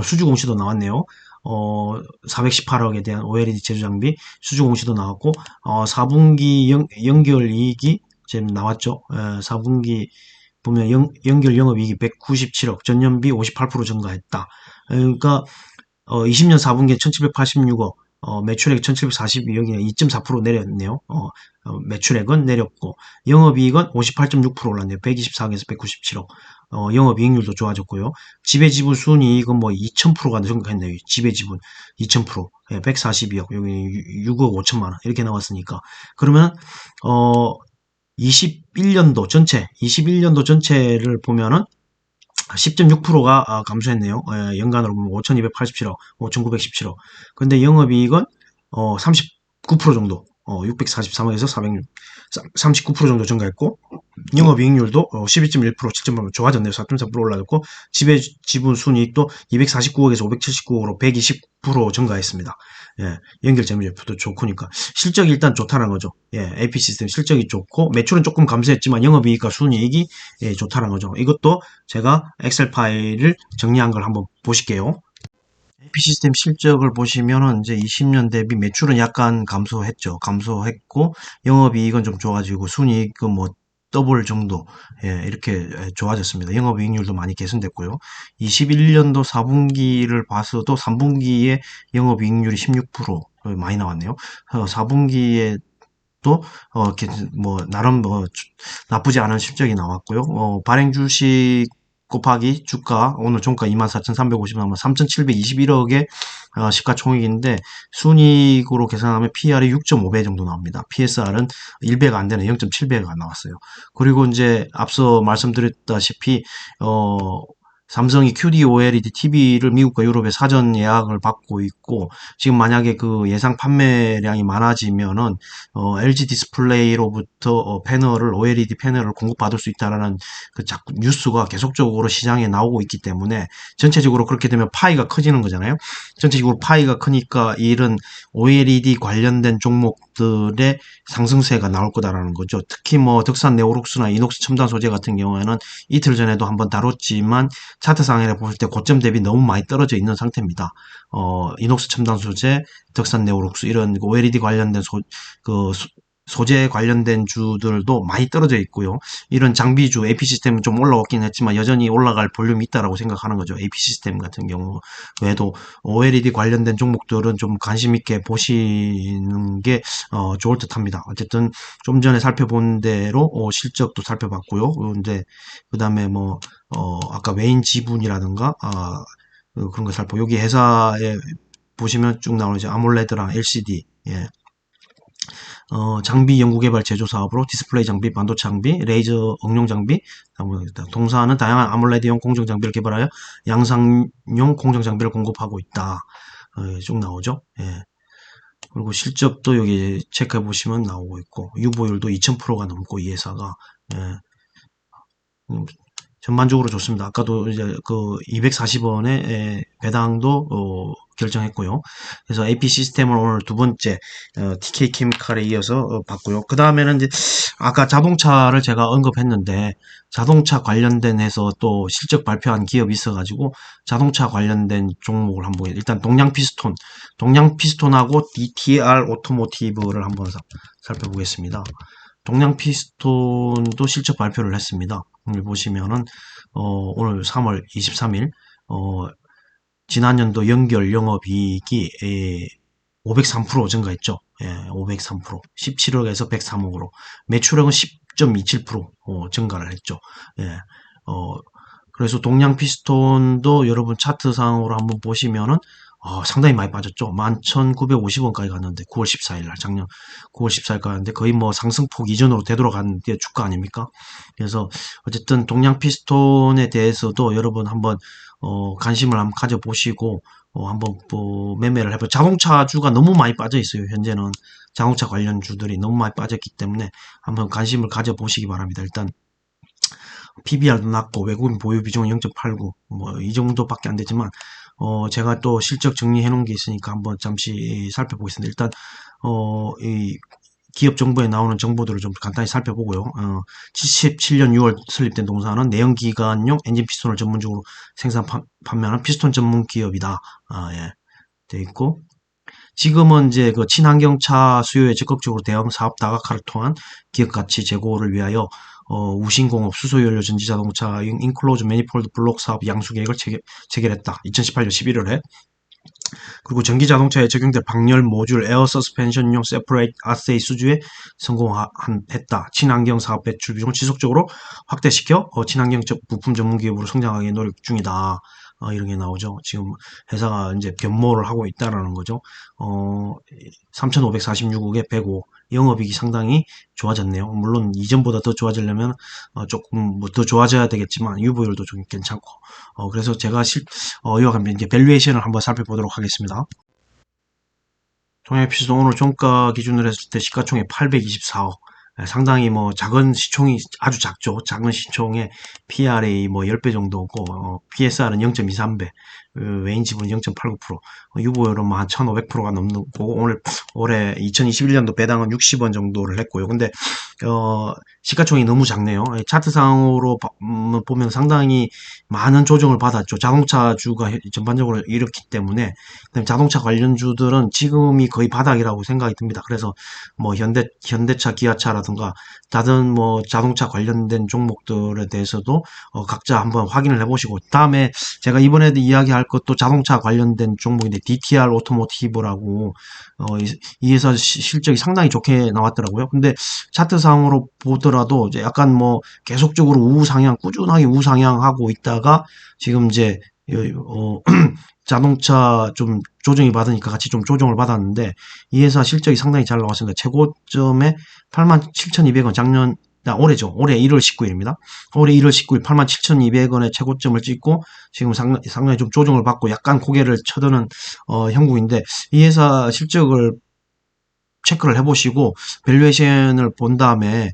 수주 공시도 나왔네요. 418억에 대한 OLED 제조 장비, 수주 공시도 나왔고, 4분기 연결 이익이 지금 나왔죠. 4분기 보면 연결 영업이익이 197억, 전년비 58% 증가했다. 그러니까, 20년 4분기에 1786억, 매출액 1742억이네 2.4% 내렸네요. 매출액은 내렸고, 영업이익은 58.6% 올랐네요. 124억에서 197억. 영업이익률도 좋아졌고요. 지배지분 순이익은 뭐 2000%가 증가했네요. 지배지분 2000%. 예, 142억. 여기 6억 5천만 원. 이렇게 나왔으니까. 그러면, 21년도 전체를 보면은 10.6%가 감소했네요. 연간으로 보면 5,287억, 5,917억. 근데 영업이익은 39% 정도, 643억에서 406, 39% 정도 증가했고, 영업이익률도 12.1%, 7.8% 좋아졌네요. 4.4% 올라졌고, 지분 순이익도 249억에서 579억으로 120% 증가했습니다. 예, 연결 재무제표도 좋고니까 실적이 일단 좋다는 거죠. 예, AP 시스템 실적이 좋고 매출은 조금 감소했지만 영업이익과 순이익이 좋다는 거죠. 이것도 제가 엑셀 파일을 정리한 걸 한번 보실게요. AP 시스템 실적을 보시면은 이제 20년 대비 매출은 약간 감소했죠. 감소했고 영업이익은 좀 좋아지고 순이익은 뭐 더블 정도, 이렇게 좋아졌습니다. 영업이익률도 많이 개선됐고요. 21년도 4분기를 봐서도 3분기에 영업이익률이 16% 많이 나왔네요. 4분기에 또, 나름, 나쁘지 않은 실적이 나왔고요. 발행 주식 곱하기 주가, 오늘 종가 24,350 나오면 3,721억의 시가총액인데, 순이익으로 계산하면 PR이 6.5배 정도 나옵니다. PSR은 1배가 안 되는 0.7배가 나왔어요. 그리고 이제 앞서 말씀드렸다시피, 삼성이 QD OLED TV를 미국과 유럽에 사전 예약을 받고 있고, 지금 만약에 그 예상 판매량이 많아지면은, LG 디스플레이로부터 패널을, OLED 패널을 공급받을 수 있다라는 그 자꾸 뉴스가 계속적으로 시장에 나오고 있기 때문에, 전체적으로 그렇게 되면 파이가 커지는 거잖아요. 전체적으로 파이가 크니까 이런 OLED 관련된 종목들의 상승세가 나올 거다라는 거죠. 특히 뭐 덕산 네오룩스나 이녹스 첨단 소재 같은 경우에는 이틀 전에도 한번 다뤘지만 차트상에 보실 때 고점 대비 너무 많이 떨어져 있는 상태입니다. 이녹스 첨단 소재, 덕산 네오룩스 이런 OLED 관련된 소재 관련된 주들도 많이 떨어져 있고요. 이런 장비주 AP 시스템은 좀 올라왔긴 했지만 여전히 올라갈 볼륨이 있다라고 생각하는 거죠. AP 시스템 같은 경우 외에도 OLED 관련된 종목들은 좀 관심 있게 보시는 게 좋을 듯합니다. 어쨌든 좀 전에 살펴본 대로 실적도 살펴봤고요. 이제 그다음에 아까 외인 지분이라든가 그런 거 살펴. 여기 회사에 보시면 쭉 나오죠. 아몰레드랑 LCD. 예. 장비 연구개발 제조 사업으로 디스플레이 장비, 반도체 장비, 레이저 응용 장비, 동사는 다양한 아몰레드용 공정 장비를 개발하여 양산용 공정 장비를 공급하고 있다. 쭉 나오죠. 예. 그리고 실적도 여기 체크해 보시면 나오고 있고, 유보율도 2000%가 넘고 이 회사가, 예. 전반적으로 좋습니다. 아까도 이제 그 240원에 배당도 결정했고요. 그래서 AP 시스템을 오늘 두 번째 TK 케미칼에 이어서 봤고요. 그 다음에는 이제 아까 자동차를 제가 언급했는데 자동차 관련된 해서 또 실적 발표한 기업이 있어가지고 자동차 관련된 종목을 한번 일단 동양 피스톤하고 DTR 오토모티브를 한번 살펴보겠습니다. 동양 피스톤도 실적 발표를 했습니다. 오늘 보시면은 오늘 3월 23일 지난 연도 연결 영업이익이 503% 증가했죠. 예, 503%, 17억에서 103억으로 매출액은 10.27% 증가를 했죠. 예, 그래서 동양 피스톤도 여러분 차트상으로 한번 보시면은 상당히 많이 빠졌죠. 11,950원까지 갔는데 9월 14일 날 작년 9월 14일 갔는데 거의 뭐 상승폭 이전으로 되돌아간 게 주가 아닙니까? 그래서 어쨌든 동양 피스톤에 대해서도 여러분 한번 관심을 한번 가져보시고 한번 매매를 해보. 자동차주가 너무 많이 빠져 있어요. 현재는 자동차 관련 주들이 너무 많이 빠졌기 때문에 한번 관심을 가져보시기 바랍니다. 일단 PBR도 낮고 외국인 보유 비중은 0.89 이 정도밖에 안 되지만 제가 또 실적 정리해 놓은 게 있으니까 한번 잠시 살펴보겠습니다. 일단 이 기업 정보에 나오는 정보들을 좀 간단히 살펴보고요. 77년 6월 설립된 동사는 내연기관용 엔진 피스톤을 전문적으로 생산 판매하는 피스톤 전문 기업이다. 예, 돼 있고 지금은 이제 그 친환경차 수요에 적극적으로 대응 사업 다각화를 통한 기업 가치 제고를 위하여 우신공업 수소연료 전지자동차 인클로즈 매니폴드 블록 사업 양수 계획을 체결했다. 2018년 11월에. 그리고 전기자동차에 적용될 방열 모듈 에어 서스펜션용 세퍼레이트 아세이 수주에 성공했다. 친환경 사업 배출 비중을 지속적으로 확대시켜 친환경 부품 전문 기업으로 성장하기 노력 중이다. 이런 게 나오죠. 지금 회사가 이제 변모를 하고 있다라는 거죠. 3,546억에 105. 영업이익이 상당히 좋아졌네요. 물론 이전보다 더 좋아지려면 조금 더 좋아져야 되겠지만 유보율도 좀 괜찮고. 그래서 제가 이와 관련 이제 밸류에이션을 한번 살펴보도록 하겠습니다. 동양피스도 오늘 종가 기준으로 했을 때 시가총액 824억. 상당히 작은 시총이 아주 작죠. 작은 시총에 PRA 10배 정도고, PSR은 0.23배, 외인 지분은 0.89%, 유보율은 1,500%가 넘는 거고, 올해 2021년도 배당은 60원 정도를 했고요. 근데, 시가총이 너무 작네요. 차트상으로 보면 상당히 많은 조정을 받았죠. 자동차주가 전반적으로 이렇기 때문에. 그다음에 자동차 관련주들은 지금이 거의 바닥이라고 생각이 듭니다. 그래서 뭐 현대차, 기아차라든가 다른 뭐 자동차 관련된 종목들에 대해서도 각자 한번 확인을 해보시고, 다음에 제가 이번에도 이야기할 것도 자동차 관련된 종목인데 DTR 오토모티브라고 이 회사 실적이 상당히 좋게 나왔더라고요. 근데 차트상으로 보더라도 이제 약간 뭐 계속적으로 우상향, 꾸준하게 우상향하고 있다가 지금 이제 자동차 좀 조정이 받으니까 같이 좀 조정을 받았는데 이 회사 실적이 상당히 잘 나왔습니다. 최고점에 87,200원, 올해죠. 올해 1월 19일입니다. 올해 1월 19일 87,200원의 최고점을 찍고 지금 상당히 좀 조정을 받고 약간 고개를 쳐드는 형국인데, 이 회사 실적을 체크를 해보시고 밸류에이션을 본 다음에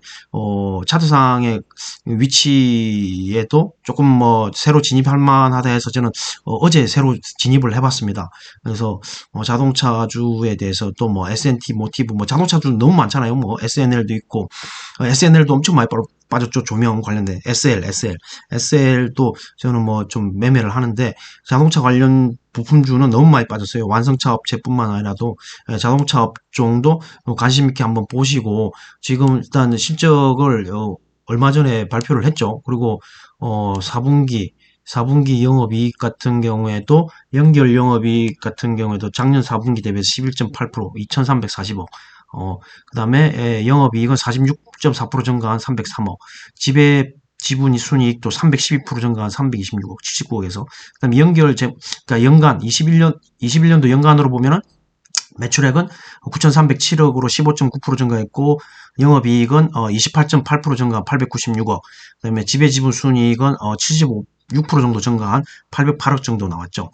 차트상의 위치에도 조금 뭐 새로 진입할 만하다 해서 저는 어제 새로 진입을 해봤습니다. 그래서 자동차주에 대해서 또 뭐 S&T 모티브, 뭐 자동차주 너무 많잖아요. 뭐 SNL도 있고, SNL도 엄청 많이 빠졌죠. 조명 관련된 SL도 저는 뭐 좀 매매를 하는데, 자동차 관련 부품주는 너무 많이 빠졌어요. 완성차 업체뿐만 아니라도 자동차 업종도 관심 있게 한번 보시고, 지금 일단 실적을 얼마 전에 발표를 했죠. 그리고 4분기 영업이익 같은 경우에도, 연결 영업이익 같은 경우에도 작년 4분기 대비해서 11.8%, 2,340억. 그 다음에 영업이익은 46.4% 증가한 303억. 지분이 순이익도 312% 증가한 326억, 79억에서. 그 다음에 그러니까 연간, 21년도 연간으로 보면은 매출액은 9,307억으로 15.9% 증가했고, 영업이익은 28.8% 증가한 896억, 그 다음에 지배지분 순이익은 6% 정도 증가한 808억 정도 나왔죠.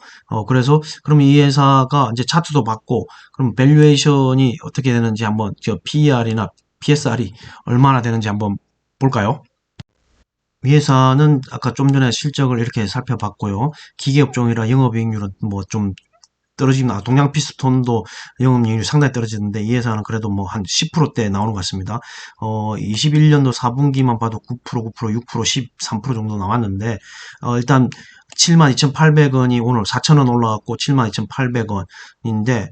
그래서 그럼 이 회사가 이제 차트도 봤고, 그럼 밸류에이션이 어떻게 되는지 한번, PER이나 PSR이 얼마나 되는지 한번 볼까요? 이 회사는 아까 좀 전에 실적을 이렇게 살펴봤고요. 기계업종이라 영업이익률은 뭐 좀 떨어지나, 동양 피스톤도 영업이익률이 상당히 떨어지는데 이 회사는 그래도 뭐 한 10%대 나오는 것 같습니다. 21년도 4분기만 봐도 9%, 9%, 6%, 13% 정도 나왔는데, 일단 72,800원이 오늘 4,000원 올라갔고 72,800원인데,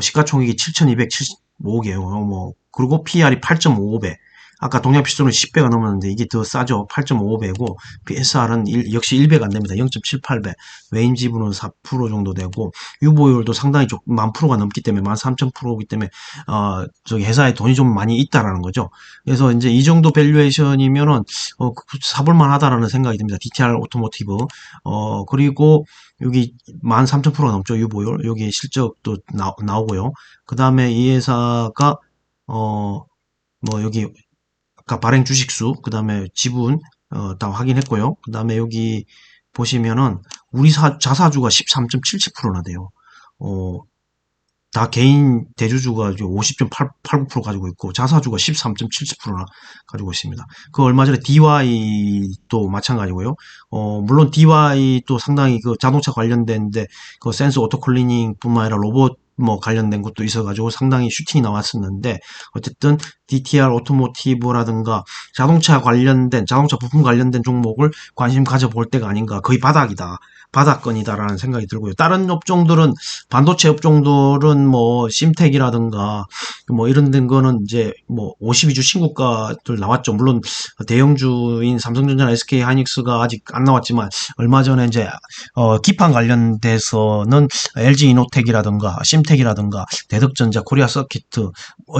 시가총액이 7,275억이에요. 그리고 PR이 8.55배. 아까 동양 피스톤은 10배가 넘었는데 이게 더 싸죠. 8.55배고, PSR은 역시 1배가 안 됩니다. 0.78배. 외인 지분은 4% 정도 되고, 유보율도 상당히 만 프로가 넘기 때문에, 13,000%이기 때문에, 저기 회사에 돈이 좀 많이 있다라는 거죠. 그래서 이제 이 정도 밸류에이션이면은, 사볼만 하다라는 생각이 듭니다. DTR 오토모티브. 그리고 여기 13,000%가 넘죠. 유보율. 여기 실적도 나오고요. 그 다음에 이 회사가, 뭐 여기 아까 발행 주식수, 그 다음에 지분 다 확인했고요. 그 다음에 여기 보시면은 우리 자사주가 13.77%나 돼요. 다 개인 대주주가 50.89% 가지고 있고 자사주가 13.77%나 가지고 있습니다. 그 얼마 전에 DY도 마찬가지고요. 물론 DY도 상당히 그 자동차 관련된데 그 센서 오토클리닝 뿐만 아니라 로봇 뭐 관련된 것도 있어가지고 상당히 슈팅이 나왔었는데, 어쨌든 DTR 오토모티브라든가 자동차 부품 관련된 종목을 관심 가져볼 때가 아닌가. 거의 바닥권이다라는 생각이 들고요. 다른 업종들은, 반도체 업종들은 뭐 심텍이라든가 뭐 이런 된 거는 이제 뭐 52주 신고가들 나왔죠. 물론 대형주인 삼성전자나 SK 하이닉스가 아직 안 나왔지만, 얼마 전에 이제 기판 관련돼서는 LG 이노텍이라든가 심텍이라든가 대덕전자, 코리아 서키트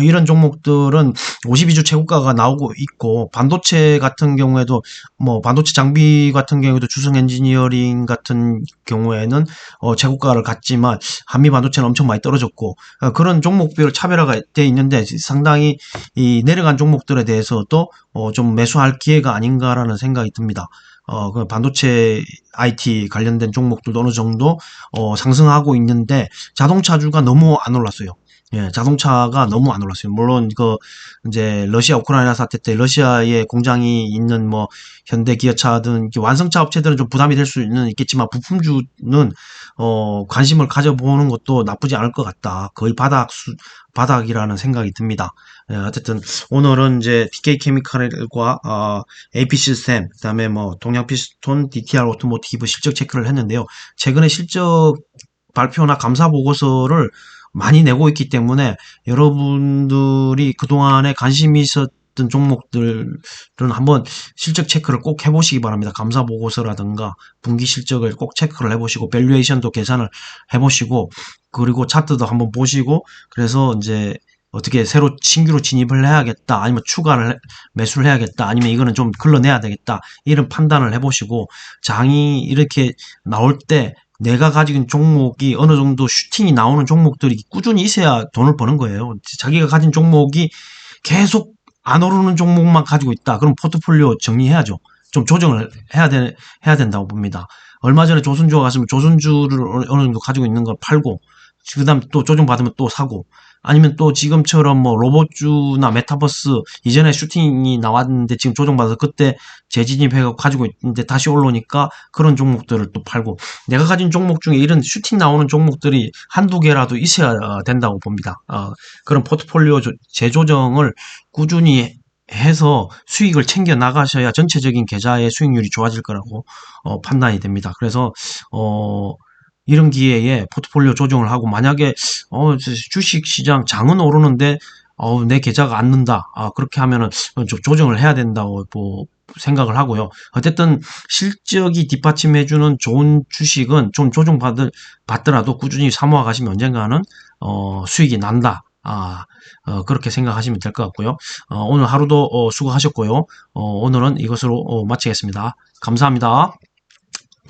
이런 종목들은 52주 최고가가 나오고 있고, 반도체 같은 경우에도 뭐 반도체 장비 같은 경우에도 주성 엔지니어링 같은 경우에는 최고가를 갔지만 한미 반도체는 엄청 많이 떨어졌고, 그런 종목별 차별화가 돼 있는데 상당히 이 내려간 종목들에 대해서도 좀 매수할 기회가 아닌가라는 생각이 듭니다. 그 반도체 IT 관련된 종목들도 어느 정도 상승하고 있는데 자동차주가 너무 안 올랐어요. 예, 자동차가 너무 안 올랐어요. 물론 이제 러시아 우크라이나 사태 때 러시아에 공장이 있는 뭐 현대 기아차 등 이렇게 완성차 업체들은 좀 부담이 될 수는 있겠지만 부품주는 관심을 가져보는 것도 나쁘지 않을 것 같다. 거의 바닥이라는 생각이 듭니다. 예, 어쨌든 오늘은 이제 TK 케미칼과 AP 시스템, 그다음에 뭐 동양 피스톤, DTR 오토모티브 실적 체크를 했는데요. 최근에 실적 발표나 감사 보고서를 많이 내고 있기 때문에 여러분들이 그동안에 관심이 있었던 종목들은 한번 실적 체크를 꼭 해보시기 바랍니다. 감사 보고서라든가 분기 실적을 꼭 체크를 해보시고 밸류에이션도 계산을 해보시고 그리고 차트도 한번 보시고 그래서 이제 어떻게 새로 신규로 진입을 해야겠다 아니면 매수를 해야겠다 아니면 이거는 좀 걸러내야 되겠다 이런 판단을 해보시고 장이 이렇게 나올 때 내가 가지고 있는 종목이 어느 정도 슈팅이 나오는 종목들이 꾸준히 있어야 돈을 버는 거예요. 자기가 가진 종목이 계속 안 오르는 종목만 가지고 있다. 그럼 포트폴리오 정리해야죠. 좀 조정을 해야 된다고 봅니다. 얼마 전에 조선주가 갔으면 조선주를 어느 정도 가지고 있는 걸 팔고, 그 다음에 또 조정받으면 또 사고, 아니면 또 지금처럼 뭐 로봇주나 메타버스 이전에 슈팅이 나왔는데 지금 조정받아서 그때 재진입해서 가지고 있는데 다시 올라오니까 그런 종목들을 또 팔고 내가 가진 종목 중에 이런 슈팅 나오는 종목들이 한두 개라도 있어야 된다고 봅니다. 그런 포트폴리오 재조정을 꾸준히 해서 수익을 챙겨 나가셔야 전체적인 계좌의 수익률이 좋아질 거라고 판단이 됩니다. 그래서 이런 기회에 포트폴리오 조정을 하고 만약에 주식 시장 장은 오르는데 내 계좌가 안 는다. 그렇게 하면은 좀 조정을 해야 된다고 뭐 생각을 하고요. 어쨌든 실적이 뒷받침해주는 좋은 주식은 좀 받더라도 꾸준히 사모아 가시면 언젠가는 수익이 난다. 그렇게 생각하시면 될 것 같고요. 오늘 하루도 수고하셨고요. 오늘은 이것으로 마치겠습니다. 감사합니다.